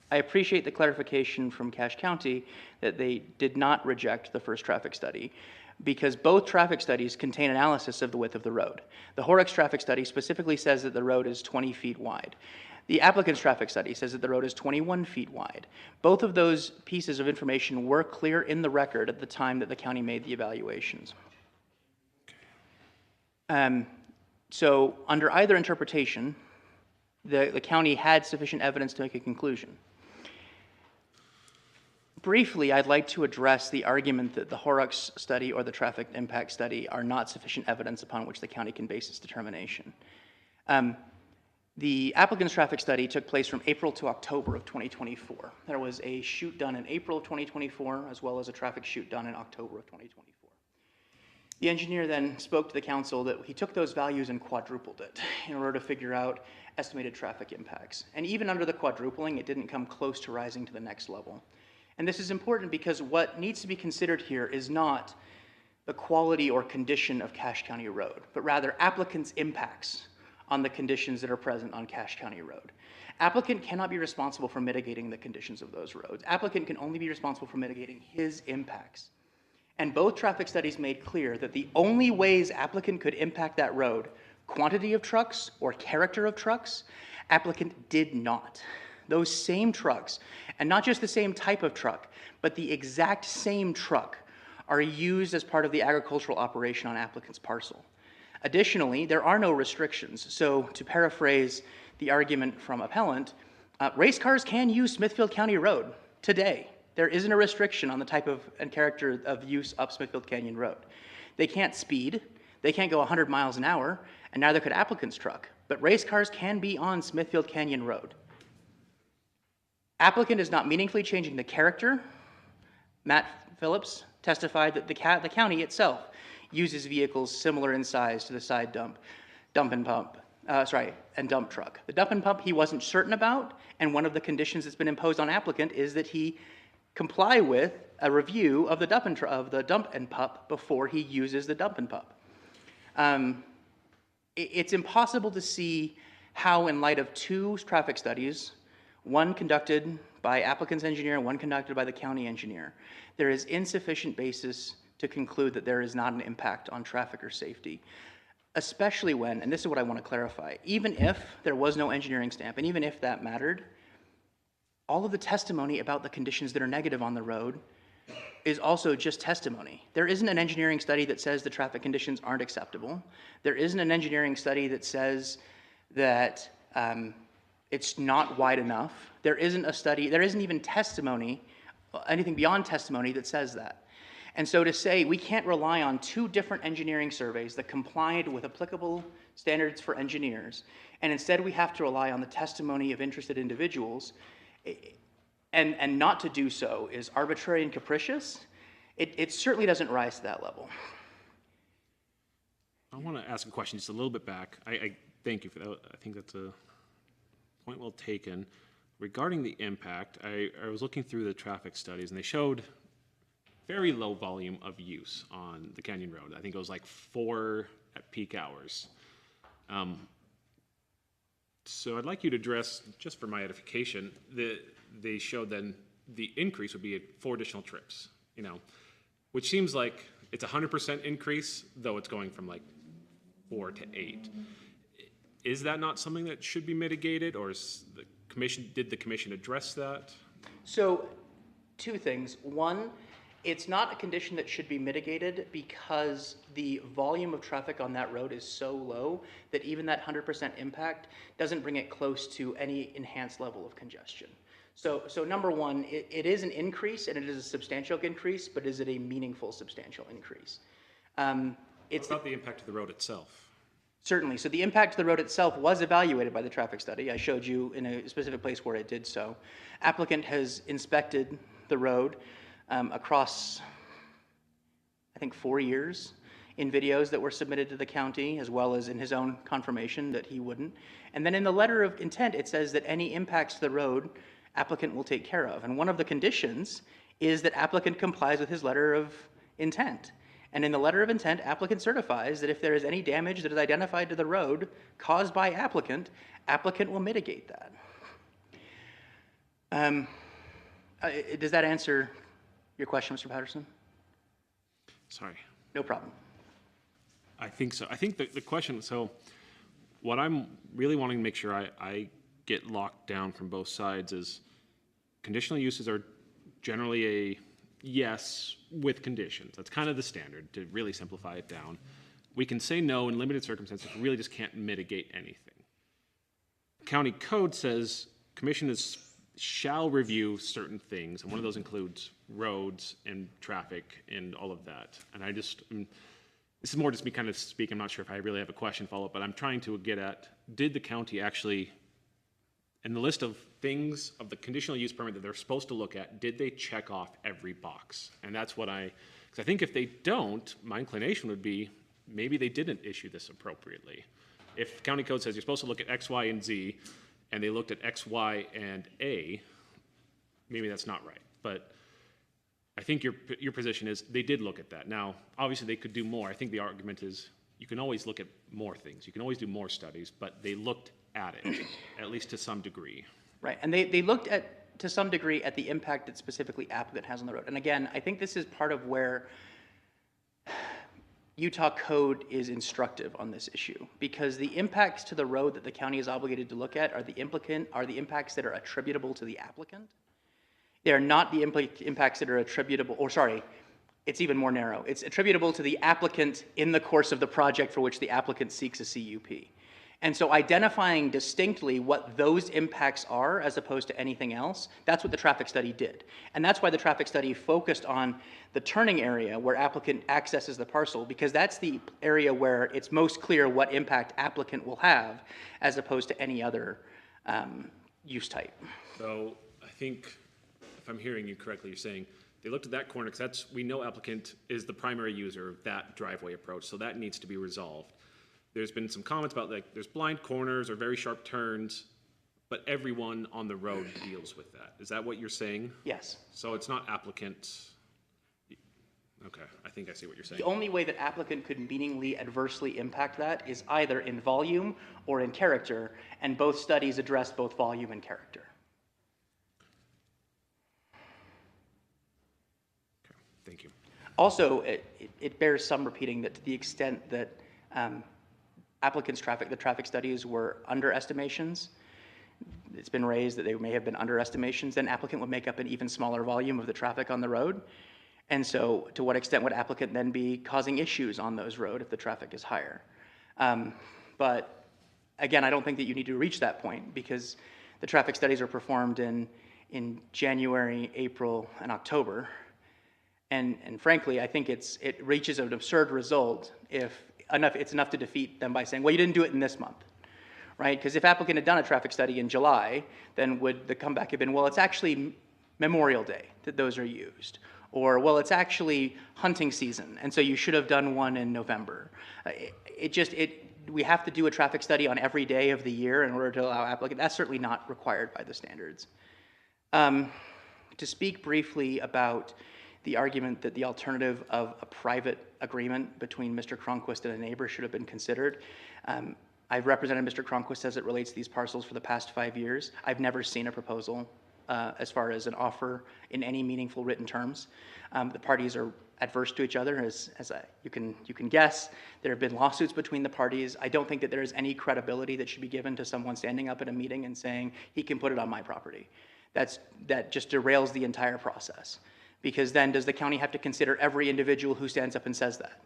E: appreciate the clarification from Cache County that they did not reject the first traffic study because both traffic studies contain analysis of the width of the road. The Horrocks traffic study specifically says that the road is 20 feet wide. The applicant's traffic study says that the road is 21 feet wide. Both of those pieces of information were clear in the record at the time that the county made the evaluations. So under either interpretation, the county had sufficient evidence to make a conclusion. Briefly, I'd like to address the argument that the Horrocks study or the traffic impact study are not sufficient evidence upon which the county can base its determination. The applicant's traffic study took place from April to October of 2024. There was a shoot done in April of 2024, as well as a traffic shoot done in October of 2024. The engineer then spoke to the council that he took those values and quadrupled it in order to figure out estimated traffic impacts. And even under the quadrupling, it didn't come close to rising to the next level. And this is important because what needs to be considered here is not the quality or condition of Cache County Road, but rather applicant's impacts on the conditions that are present on Cache County Road. Applicant cannot be responsible for mitigating the conditions of those roads. Applicant can only be responsible for mitigating his impacts. And both traffic studies made clear that the only ways applicant could impact that road, quantity of trucks or character of trucks, applicant did not. Those same trucks, and not just the same type of truck, but the exact same truck, are used as part of the agricultural operation on applicant's parcel. Additionally, there are no restrictions. So to paraphrase the argument from appellant, race cars can use Smithfield County Road today. There isn't a restriction on the type of and character of use up Smithfield Canyon Road. They can't speed, they can't go 100 miles an hour, and neither could applicant's truck. But race cars can be on Smithfield Canyon Road. Applicant is not meaningfully changing the character. Matt Phillips testified that the county itself uses vehicles similar in size to the side dump and dump truck. The dump and pump he wasn't certain about, and one of the conditions that's been imposed on applicant is that he comply with a review of the dump and pump before he uses the dump and pump. It's impossible to see how, in light of two traffic studies, one conducted by applicant's engineer and one conducted by the county engineer, there is insufficient basis to conclude that there is not an impact on traffic or safety. Especially when, and this is what I want to clarify, even if there was no engineering stamp, and even if that mattered, all of the testimony about the conditions that are negative on the road is also just testimony. There isn't an engineering study that says the traffic conditions aren't acceptable. There isn't an engineering study that says that it's not wide enough. There isn't a study, there isn't even testimony, anything beyond testimony that says that. And so to say we can't rely on two different engineering surveys that complied with applicable standards for engineers, and instead we have to rely on the testimony of interested individuals, and not to do so is arbitrary and capricious. It certainly doesn't rise to that level.
A: I want to ask a question just a little bit back. I thank you for that. I think that's a point well taken. Regarding the impact, I was looking through the traffic studies, and they showed very low volume of use on the Canyon Road. I think it was like 4 at peak hours. So I'd like you to address, just for my edification, they showed then the increase would be at 4 additional trips, which seems like it's 100% increase, though it's going from like 4 to 8. Is that not something that should be mitigated, or did the commission address that?
E: So, 2 things. One, it's not a condition that should be mitigated because the volume of traffic on that road is so low that even that 100% impact doesn't bring it close to any enhanced level of congestion. So number one, it is an increase, and it is a substantial increase, but is it a meaningful substantial increase?
A: It's not the impact of the road itself.
E: Certainly. So the impact to the road itself was evaluated by the traffic study. I showed you in a specific place where it did so. Applicant has inspected the road across, I think, 4 years in videos that were submitted to the county, as well as in his own confirmation that he wouldn't. And then in the letter of intent, it says that any impacts to the road, applicant will take care of. And one of the conditions is that applicant complies with his letter of intent. And in the letter of intent, applicant certifies that if there is any damage that is identified to the road caused by applicant, applicant will mitigate that. Does that answer your question, Mr. Patterson?
A: Sorry.
E: No problem.
A: I think so. I think the question, so what I'm really wanting to make sure I get locked down from both sides is conditional uses are generally a yes with conditions. That's kind of the standard to really simplify it down. We can say no in limited circumstances if we really just can't mitigate anything. County code says commission shall review certain things, and one of those includes roads and traffic and all of that. And this is more just me kind of speaking. I'm not sure if I really have a question follow-up, but I'm trying to get at, did the county actually, in the list of things of the conditional use permit that they're supposed to look at, did they check off every box? And that's what because I think if they don't, my inclination would be maybe they didn't issue this appropriately. If county code says you're supposed to look at X, Y, and Z, and they looked at X, Y, and A, maybe that's not right. But I think your position is they did look at that. Now, obviously, they could do more. I think the argument is you can always look at more things. You can always do more studies, but they looked at it, at least to some degree.
E: Right, and they looked at, to some degree, at the impact that specifically applicant has on the road. And again, I think this is part of where Utah code is instructive on this issue, because the impacts to the road that the county is obligated to look at are the impacts that are attributable to the applicant. They are not the impacts that are attributable, or sorry, it's even more narrow. It's attributable to the applicant in the course of the project for which the applicant seeks a CUP. And so identifying distinctly what those impacts are as opposed to anything else, that's what the traffic study did. And that's why the traffic study focused on the turning area where applicant accesses the parcel, because that's the area where it's most clear what impact applicant will have as opposed to any other use type.
A: So I think, if I'm hearing you correctly, you're saying they looked at that corner, because we know applicant is the primary user of that driveway approach, so that needs to be resolved. There's been some comments about, like, there's blind corners or very sharp turns, but everyone on the road deals with that. Is that what you're saying?
E: Yes.
A: So it's not applicant. Okay, I think I see what you're saying.
E: The only way that applicant could meaningfully adversely impact that is either in volume or in character, and both studies address both volume and character.
A: Okay, thank you.
E: Also, it bears some repeating that to the extent that the traffic studies were underestimations, it's been raised that they may have been underestimations, then applicant would make up an even smaller volume of the traffic on the road. And so to what extent would applicant then be causing issues on those roads if the traffic is higher? But again, I don't think that you need to reach that point, because the traffic studies are performed in January, April, and October. And frankly, I think it reaches an absurd result if it's enough to defeat them by saying, well, you didn't do it in this month, right? Because if applicant had done a traffic study in July, then would the comeback have been, well, it's actually Memorial Day that those are used. Or, well, it's actually hunting season, and so you should have done one in November. We have to do a traffic study on every day of the year in order to allow applicant. That's certainly not required by the standards. To speak briefly about the argument that the alternative of a private agreement between Mr. Cronquist and a neighbor should have been considered. I've represented Mr. Cronquist as it relates to these parcels for the past 5 years. I've never seen a proposal as far as an offer in any meaningful written terms. The parties are adverse to each other, as you can guess. There have been lawsuits between the parties. I don't think that there is any credibility that should be given to someone standing up at a meeting and saying, he can put it on my property. That just derails the entire process. Because then does the county have to consider every individual who stands up and says that?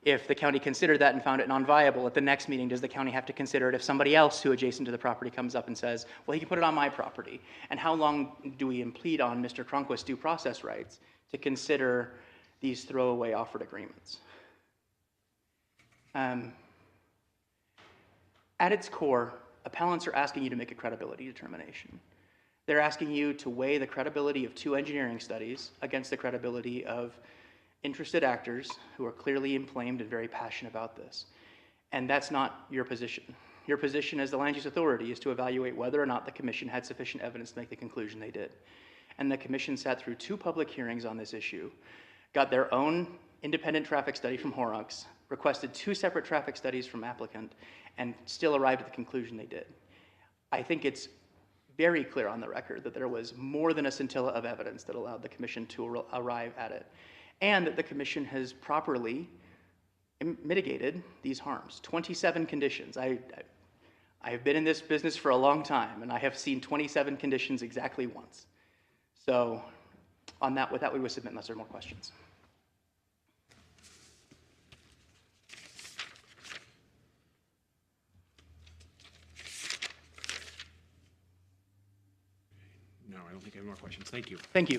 E: If the county considered that and found it non-viable, at the next meeting, does the county have to consider it if somebody else who adjacent to the property comes up and says, well, he can put it on my property? And how long do we impede on Mr. Cronquist's due process rights to consider these throwaway offered agreements? At its core, appellants are asking you to make a credibility determination. They're asking you to weigh the credibility of 2 engineering studies against the credibility of interested actors who are clearly inflamed and very passionate about this. And that's not your position. Your position as the land use authority is to evaluate whether or not the commission had sufficient evidence to make the conclusion they did. And the commission sat through 2 public hearings on this issue, got their own independent traffic study from Horrocks, requested 2 separate traffic studies from applicant, and still arrived at the conclusion they did. I think it's very clear on the record that there was more than a scintilla of evidence that allowed the commission to arrive at it, and that the commission has properly mitigated these harms. 27 conditions. I have been in this business for a long time, and I have seen 27 conditions exactly once. So with that, we would submit unless there are more questions.
A: No, I don't think I have more questions. Thank you.
E: Thank you.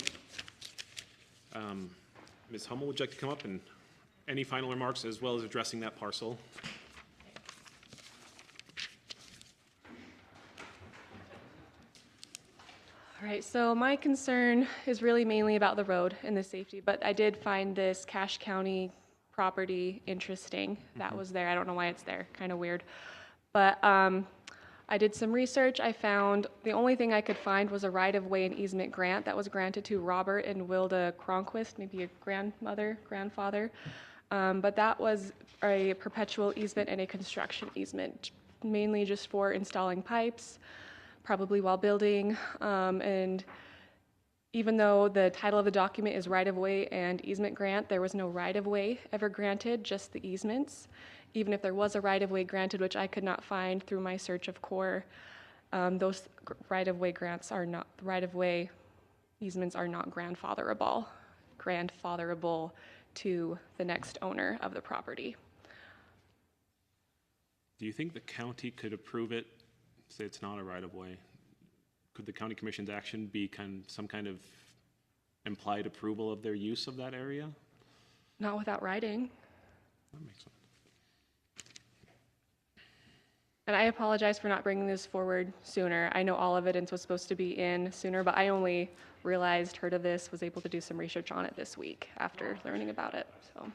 A: Ms. Hummel, would you like to come up and any final remarks as well as addressing that parcel?
F: All right, so my concern is really mainly about the road and the safety, but I did find this Cache County property interesting. That was there. I don't know why it's there, kind of weird. But I did some research. I found the only thing I could find was a right-of-way and easement grant that was granted to Robert and Wilda Cronquist, maybe a grandfather. But that was a perpetual easement and a construction easement, mainly just for installing pipes, probably while building. And even though the title of the document is right-of-way and easement grant, there was no right-of-way ever granted, just the easements. Even if there was a right-of-way granted, which I could not find through my search of CORE, those right-of-way grants are not, right-of-way easements are not grandfatherable to the next owner of the property.
A: Do you think the county could approve it, say it's not a right-of-way? Could the county commission's action be some kind of implied approval of their use of that area?
F: Not without writing.
A: That makes sense.
F: And I apologize for not bringing this forward sooner. I know all evidence was supposed to be in sooner, but I only heard of this, was able to do some research on it this week after learning about it, so.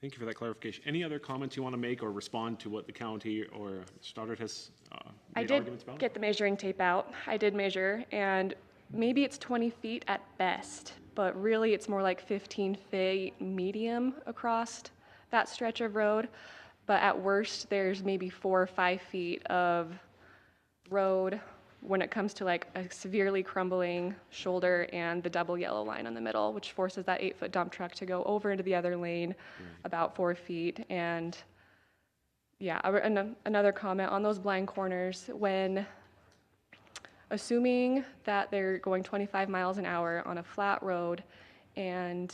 A: Thank you for that clarification. Any other comments you want to make or respond to what the county or Stoddard has
F: I
A: made
F: did
A: arguments about?
F: get the measuring tape out. I did measure, and maybe it's 20 feet at best, but really it's more like 15 feet medium across that stretch of road. But at worst, there's maybe 4 or 5 feet of road when it comes to like a severely crumbling shoulder and the double yellow line on the middle, which forces that 8-foot dump truck to go over into the other lane about 4 feet. And yeah, another comment on those blind corners, when assuming that they're going 25 miles an hour on a flat road and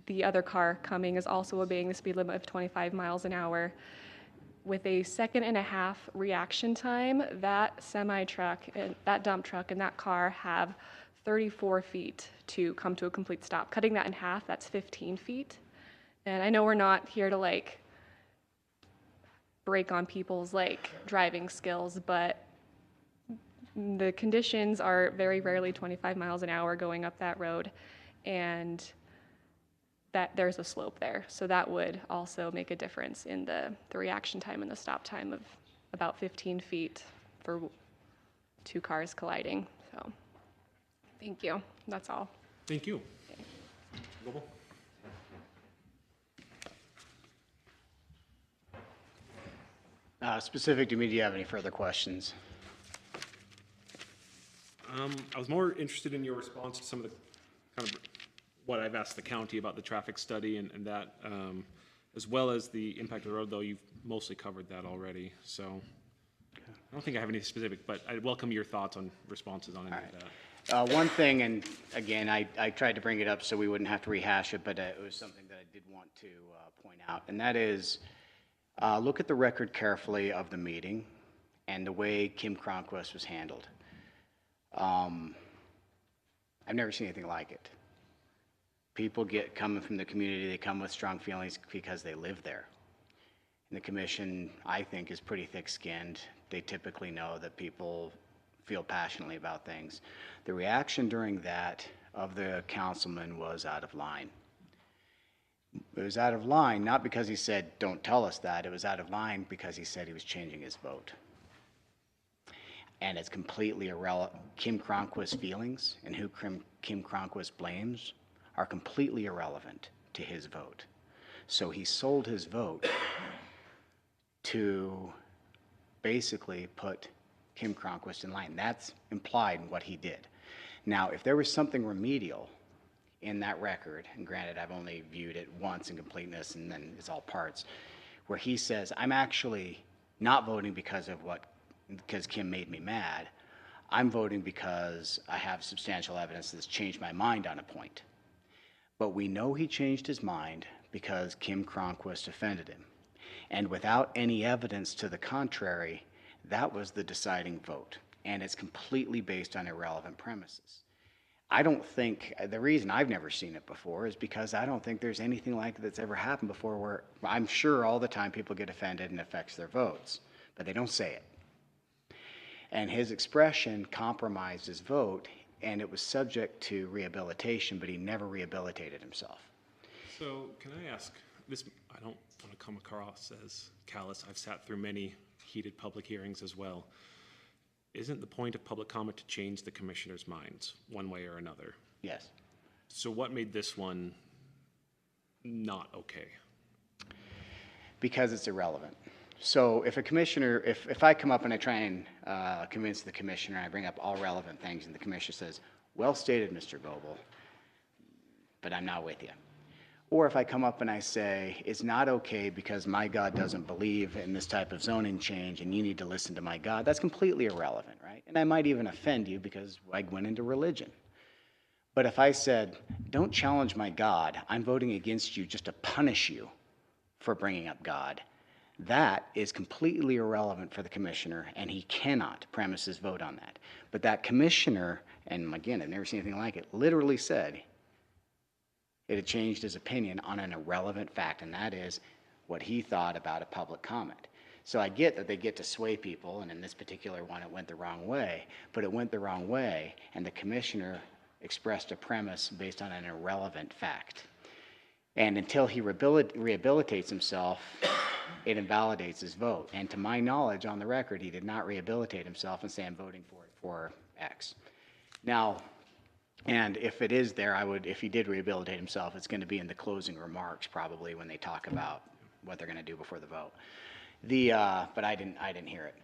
F: the other car coming is also obeying the speed limit of 25 miles an hour, with a 1.5 second reaction time, that semi-truck, and that dump truck and that car have 34 feet to come to a complete stop. Cutting that in half, that's 15 feet. And I know we're not here to like break on people's like driving skills, but the conditions are very rarely 25 miles an hour going up that road, and that there's a slope there. So that would also make a difference in the reaction time and the stop time of about 15 feet for 2 cars colliding. So thank you. That's all.
A: Thank you. Global?
B: Specific to me, do you have any further questions?
A: I was more interested in your response to some of the kind of what I've asked the county about the traffic study and that, as well as the impact of the road, though you've mostly covered that already. So I don't think I have any specific, but I welcome your thoughts on responses on any of that.
B: One thing, and again, I tried to bring it up so we wouldn't have to rehash it, but it was something that I did want to point out, and that is, look at the record carefully of the meeting and the way Kim Cronquist was handled. I've never seen anything like it. People coming from the community, they come with strong feelings because they live there. And the commission, I think, is pretty thick-skinned. They typically know that people feel passionately about things. The reaction during that of the councilman was out of line. It was out of line, not because he said, don't tell us that. It was out of line because he said he was changing his vote. And it's completely irrelevant. Kim Cronquist's feelings and who Kim Cronquist blames are completely irrelevant to his vote. So he sold his vote to basically put Kim Cronquist in line. That's implied in what he did. Now, if there was something remedial in that record, and granted, I've only viewed it once in completeness and then it's all parts, where he says, I'm actually not voting because Kim made me mad. I'm voting because I have substantial evidence that's changed my mind on a point. But we know he changed his mind because Kim Cronquist offended him. And without any evidence to the contrary, that was the deciding vote. And it's completely based on irrelevant premises. I don't think, the reason I've never seen it before is because I don't think there's anything like it that's ever happened before where I'm sure all the time people get offended and it affects their votes, but they don't say it. And his expression compromised his vote, and it was subject to rehabilitation, but he never rehabilitated himself.
A: So can I ask, this I don't want to come across as callous. I've sat through many heated public hearings as well. Isn't the point of public comment to change the commissioners' minds one way or another?
B: Yes.
A: So what made this one not okay?
B: Because it's irrelevant. So if a commissioner, if I come up and I try and convince the commissioner, I bring up all relevant things, and the commissioner says, well stated, Mr. Goebel, but I'm not with you. Or if I come up and I say, it's not okay because my God doesn't believe in this type of zoning change and you need to listen to my God, that's completely irrelevant, right? And I might even offend you because I went into religion. But if I said, don't challenge my God, I'm voting against you just to punish you for bringing up God, that is completely irrelevant for the commissioner, and he cannot premise his vote on that. But that commissioner, and again, I've never seen anything like it, literally said it had changed his opinion on an irrelevant fact, and that is what he thought about a public comment. So I get that they get to sway people, and in this particular one, it went the wrong way, but it went the wrong way, and the commissioner expressed a premise based on an irrelevant fact. And until he rehabilitates himself, it invalidates his vote. And to my knowledge, on the record, he did not rehabilitate himself and say, I'm voting for it for X. Now, and if it is there, if he did rehabilitate himself, it's going to be in the closing remarks probably when they talk about what they're going to do before the vote. But I didn't hear it.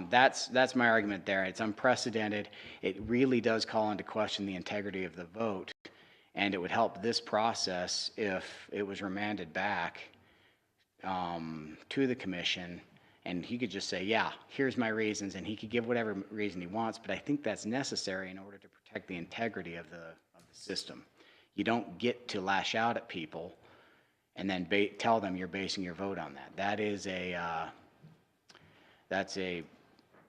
B: That's my argument there. It's unprecedented. It really does call into question the integrity of the vote, and it would help this process if it was remanded back to the commission, and he could just say, yeah, here's my reasons, and he could give whatever reason he wants, but I think that's necessary in order to protect the integrity of the system. You don't get to lash out at people and then tell them you're basing your vote on that. That's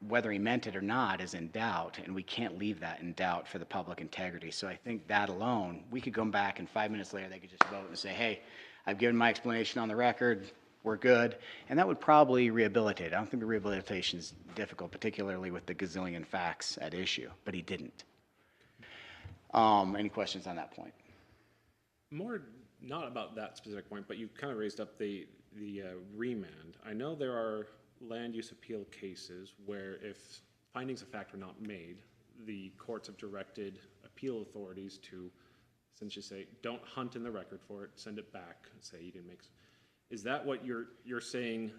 B: whether he meant it or not is in doubt, and we can't leave that in doubt for the public integrity. So I think that alone, we could come back and 5 minutes later they could just vote and say, hey, I've given my explanation on the record, we're good, and that would probably rehabilitate. I don't think the rehabilitation is difficult, particularly with the gazillion facts at issue, but he didn't. Any questions on that point?
A: More not about that specific point, but you kind of raised up the remand. I know there are land use appeal cases where if findings of fact are not made, the courts have directed appeal authorities to essentially say, don't hunt in the record for it, send it back, say you didn't make. Is that what you're saying?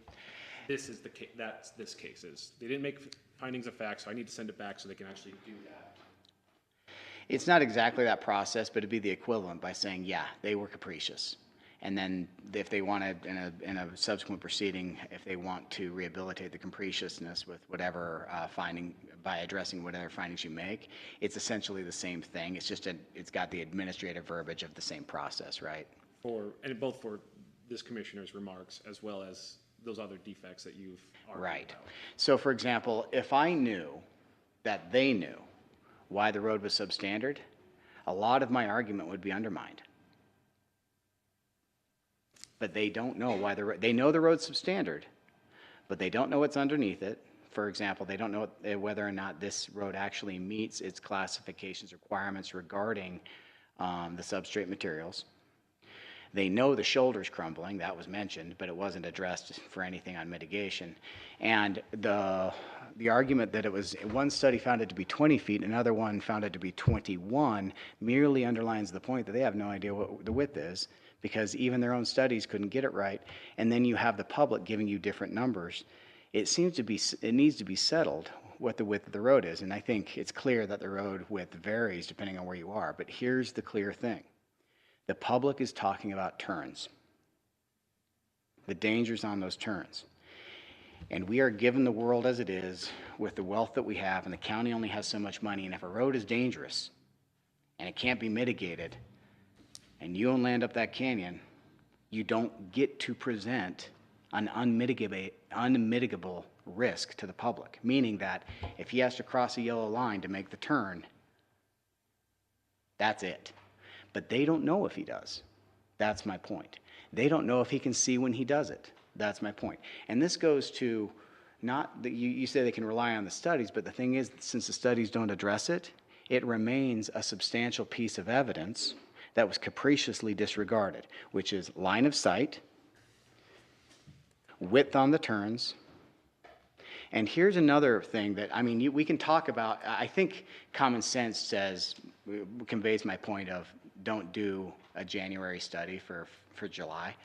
A: This is the case. That's this case is. They didn't make findings of fact, so I need to send it back so they can actually do that.
B: It's not exactly that process, but it'd be the equivalent by saying, yeah, they were capricious. And then if they wanted, in a subsequent proceeding, if they want to rehabilitate the capriciousness with whatever finding, by addressing whatever findings you make, it's essentially the same thing. It's just it's got the administrative verbiage of the same process, right?
A: And both for this commissioner's remarks as well as those other defects that you've argued
B: Right.
A: about.
B: So for example, if I knew that they knew why the road was substandard, a lot of my argument would be undermined. But they don't know why they know the road's substandard, but they don't know what's underneath it. For example, they don't know whether or not this road actually meets its classifications requirements regarding the substrate materials. They know the shoulder's crumbling, that was mentioned, but it wasn't addressed for anything on mitigation. And the argument that it was, one study found it to be 20 feet, another one found it to be 21, merely underlines the point that they have no idea what the width is, because even their own studies couldn't get it right. And then you have the public giving you different numbers. It needs to be settled what the width of the road is. And I think it's clear that the road width varies depending on where you are. But here's the clear thing. The public is talking about turns, the dangers on those turns. And we are given the world as it is with the wealth that we have, and the county only has so much money. And if a road is dangerous and it can't be mitigated, and you own land up that canyon, you don't get to present an unmitigable risk to the public, meaning that if he has to cross a yellow line to make the turn, that's it. But they don't know if he does. That's my point. They don't know if he can see when he does it. That's my point. And this goes to not that you say they can rely on the studies, but the thing is, since the studies don't address it, it remains a substantial piece of evidence that was capriciously disregarded, which is line of sight, width on the turns. And here's another thing that, I mean, we can talk about, I think common sense says, conveys my point of don't do a January study for July.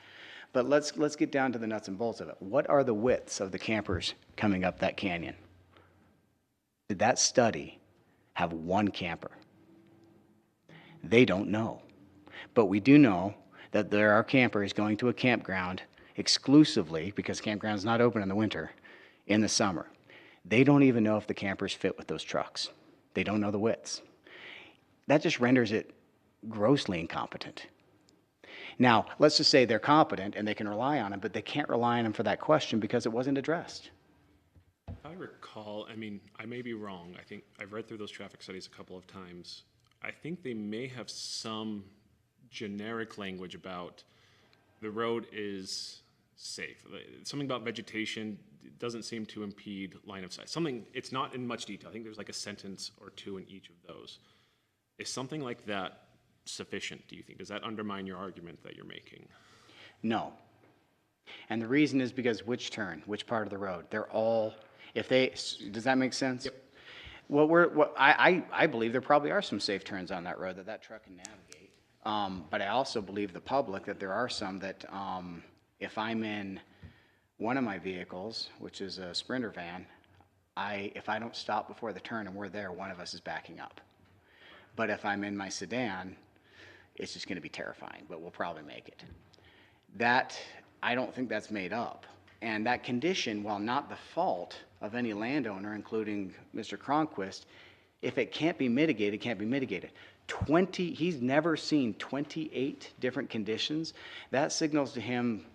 B: But let's get down to the nuts and bolts of it. What are the widths of the campers coming up that canyon? Did that study have one camper? They don't know. But we do know that there are campers going to a campground exclusively, because campground is not open in the winter, in the summer. They don't even know if the campers fit with those trucks. They don't know the widths. That just renders it grossly incompetent. Now, let's just say they're competent and they can rely on them, but they can't rely on them for that question because it wasn't addressed.
A: If I recall, I mean, I may be wrong. I think I've read through those traffic studies a couple of times. I think they may have some generic language about the road is safe. Something about vegetation doesn't seem to impede line of sight. Something, it's not in much detail. I think there's like a sentence or two in each of those. Is something like that sufficient, do you think? Does that undermine your argument that you're making?
B: No. And the reason is because which turn, which part of the road? They're all, if they, does that make sense? Yep. I believe there probably are some safe turns on that road that truck can navigate. But I also believe the public that there are some that if I'm in one of my vehicles, which is a Sprinter van, if I don't stop before the turn and we're there, one of us is backing up. But if I'm in my sedan, it's just going to be terrifying, but we'll probably make it. That, I don't think that's made up. And that condition, while not the fault of any landowner, including Mr. Cronquist, if it can't be mitigated, it can't be mitigated. He's never seen 28 different conditions. That signals to him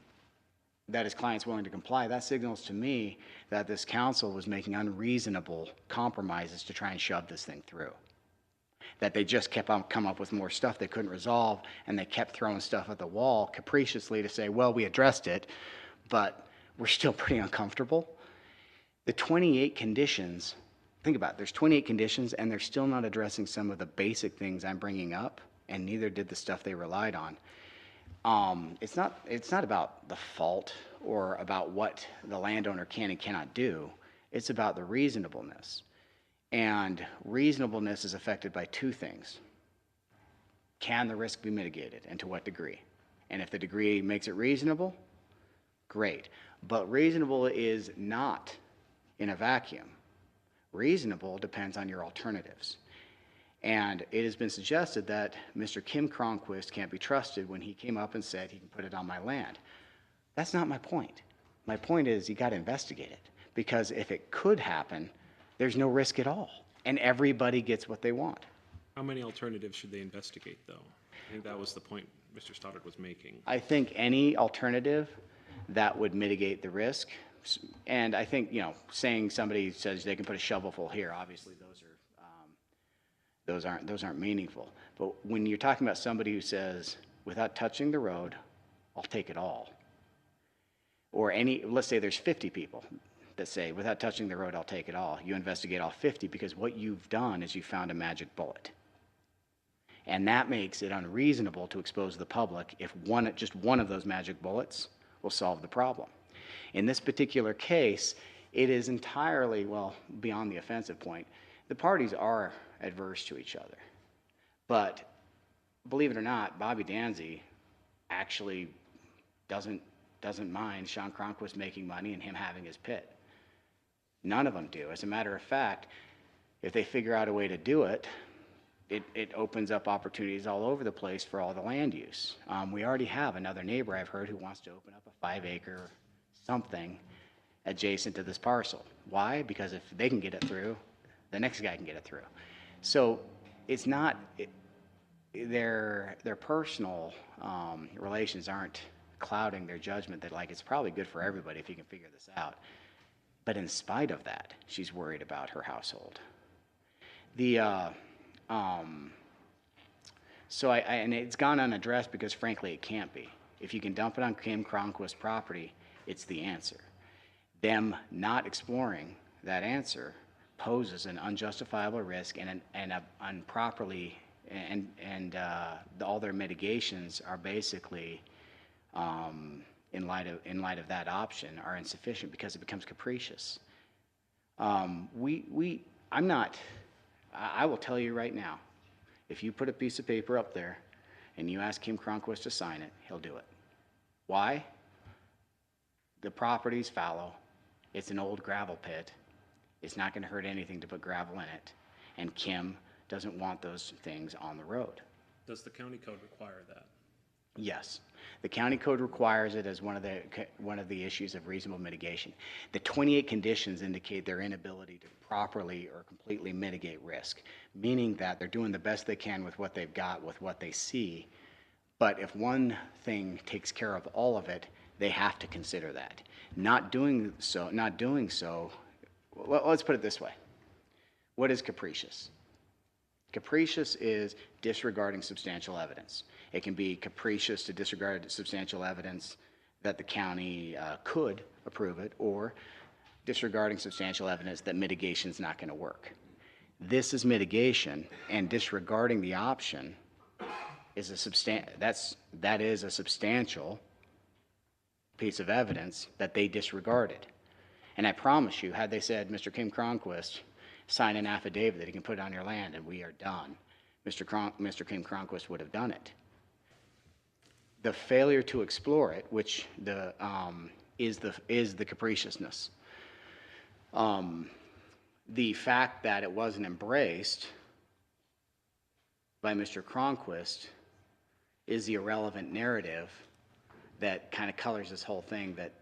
B: that his client's willing to comply. That signals to me that this council was making unreasonable compromises to try and shove this thing through. That they just kept on come up with more stuff they couldn't resolve, and they kept throwing stuff at the wall capriciously to say, well, we addressed it, but we're still pretty uncomfortable. The 28 conditions, think about it, there's 28 conditions, and they're still not addressing some of the basic things I'm bringing up, and neither did the stuff they relied on. It's not about the fault or about what the landowner can and cannot do. It's about the reasonableness. And reasonableness is affected by two things. Can the risk be mitigated, and to what degree? And if the degree makes it reasonable, great. But reasonable is not in a vacuum. Reasonable depends on your alternatives. And it has been suggested that Mr. Kim Cronquist can't be trusted when he came up and said he can put it on my land. That's not my point. My point is you got to investigate it, because if it could happen, there's no risk at all, and everybody gets what they want.
A: How many alternatives should they investigate, though? I think that was the point Mr. Stoddard was making.
B: I think any alternative that would mitigate the risk, and I think, saying somebody says they can put a shovelful here, obviously those aren't meaningful. But when you're talking about somebody who says, without touching the road, I'll take it all. Or let's say there's 50 people that say, without touching the road, I'll take it all. You investigate all 50 because what you've done is you found a magic bullet. And that makes it unreasonable to expose the public if just one of those magic bullets will solve the problem. In this particular case, it is entirely, beyond the offensive point. The parties are adverse to each other. But believe it or not, Bobby Danzy actually doesn't mind Sean Cronquist making money and him having his pit. None of them do. As a matter of fact, if they figure out a way to do it, it opens up opportunities all over the place for all the land use. We already have another neighbor I've heard who wants to open up a 5-acre something adjacent to this parcel. Why? Because if they can get it through, the next guy can get it through. So it's not, their personal relations aren't clouding their judgment that it's probably good for everybody if you can figure this out. But in spite of that, she's worried about her household. And it's gone unaddressed because frankly it can't be. If you can dump it on Kim Cronquist's property, it's the answer. Them not exploring that answer poses an unjustifiable risk and an improperly all their mitigations are basically, in light of that option, are insufficient because it becomes capricious. I will tell you right now, if you put a piece of paper up there and you ask Kim Cronquist to sign it, he'll do it. Why? The property's fallow. It's an old gravel pit. It's not going to hurt anything to put gravel in it. And Kim doesn't want those things on the road.
A: Does the county code require that?
B: Yes. The county code requires it as one of the issues of reasonable mitigation. The 28 conditions indicate their inability to properly or completely mitigate risk, meaning that they're doing the best they can with what they've got, with what they see. But if one thing takes care of all of it, they have to consider that. Not doing so, well, let's put it this way. What is capricious? Capricious is disregarding substantial evidence. It can be capricious to disregard substantial evidence that the county could approve it, or disregarding substantial evidence that mitigation is not going to work. This is mitigation, and disregarding the option is that is a substantial piece of evidence that they disregarded. And I promise you, had they said, Mr. Kim Cronquist, sign an affidavit that he can put it on your land and we are done, Mr. Kim Cronquist would have done it. The failure to explore it, which is the capriciousness. The fact that it wasn't embraced by Mr. Cronquist is the irrelevant narrative that kind of colors this whole thing, that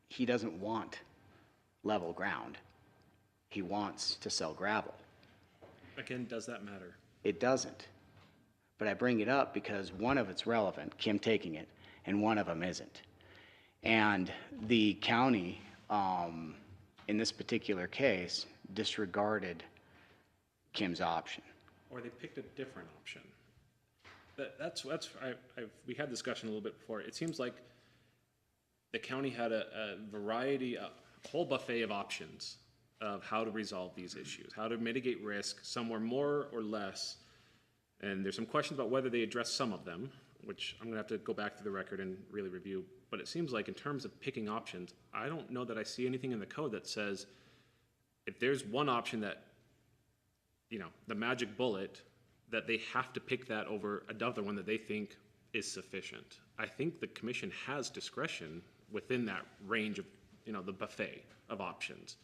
B: he doesn't want level ground. He wants to sell gravel.
A: Again, does that matter?
B: It doesn't. But I bring it up because one of it's relevant, Kim taking it, and one of them isn't. And the county, in this particular case, disregarded Kim's option.
A: Or they picked a different option. We had discussion a little bit before. It seems like the county had a variety, a whole buffet of options of how to resolve these issues, how to mitigate risk. Some were more or less, and there's some questions about whether they addressed some of them, which I'm gonna have to go back to the record and really review. But it seems like in terms of picking options, I don't know that I see anything in the code that says if there's one option that, the magic bullet, that they have to pick that over another one that they think is sufficient. I think the commission has discretion within that range of, the buffet of options.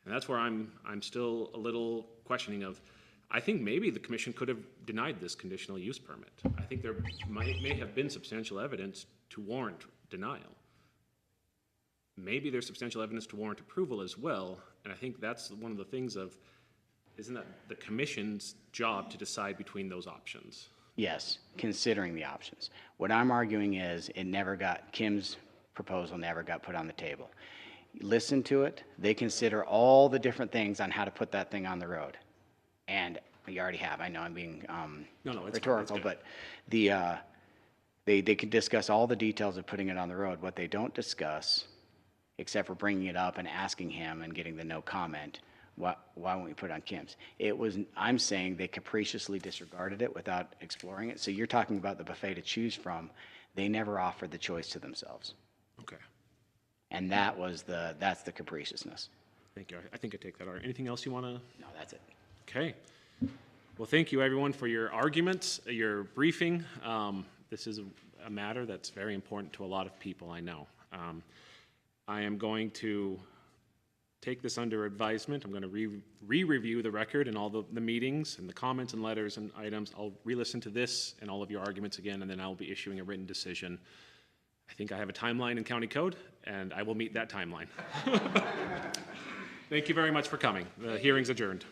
A: And that's where I'm still a little questioning of, I think maybe the commission could have denied this conditional use permit. I think there may have been substantial evidence to warrant denial. Maybe there's substantial evidence to warrant approval as well, and I think that's one of the things of, isn't that the commission's job to decide between those options?
B: Yes, considering the options. What I'm arguing is Kim's proposal never got put on the table. Listen to it. They consider all the different things on how to put that thing on the road. And you already have. I know I'm being
A: It's
B: rhetorical,
A: fine,
B: but they can discuss all the details of putting it on the road. What they don't discuss, except for bringing it up and asking him and getting the no comment, why won't we put it on Kim's? I'm saying they capriciously disregarded it without exploring it. So you're talking about the buffet to choose from. They never offered the choice to themselves.
A: Okay,
B: And that's the capriciousness.
A: thank you. I think I take that. All right, anything else you want to?
B: No, that's it.
A: Okay. Well, thank you, everyone, for your arguments, your briefing. This is a matter that's very important to a lot of people, I know. I am going to take this under advisement. I'm going to re-review the record and all the meetings and the comments and letters and items. I'll re-listen to this and all of your arguments again, and then I'll be issuing a written decision. I think I have a timeline in county code, and I will meet that timeline. Thank you very much for coming. The hearing's adjourned.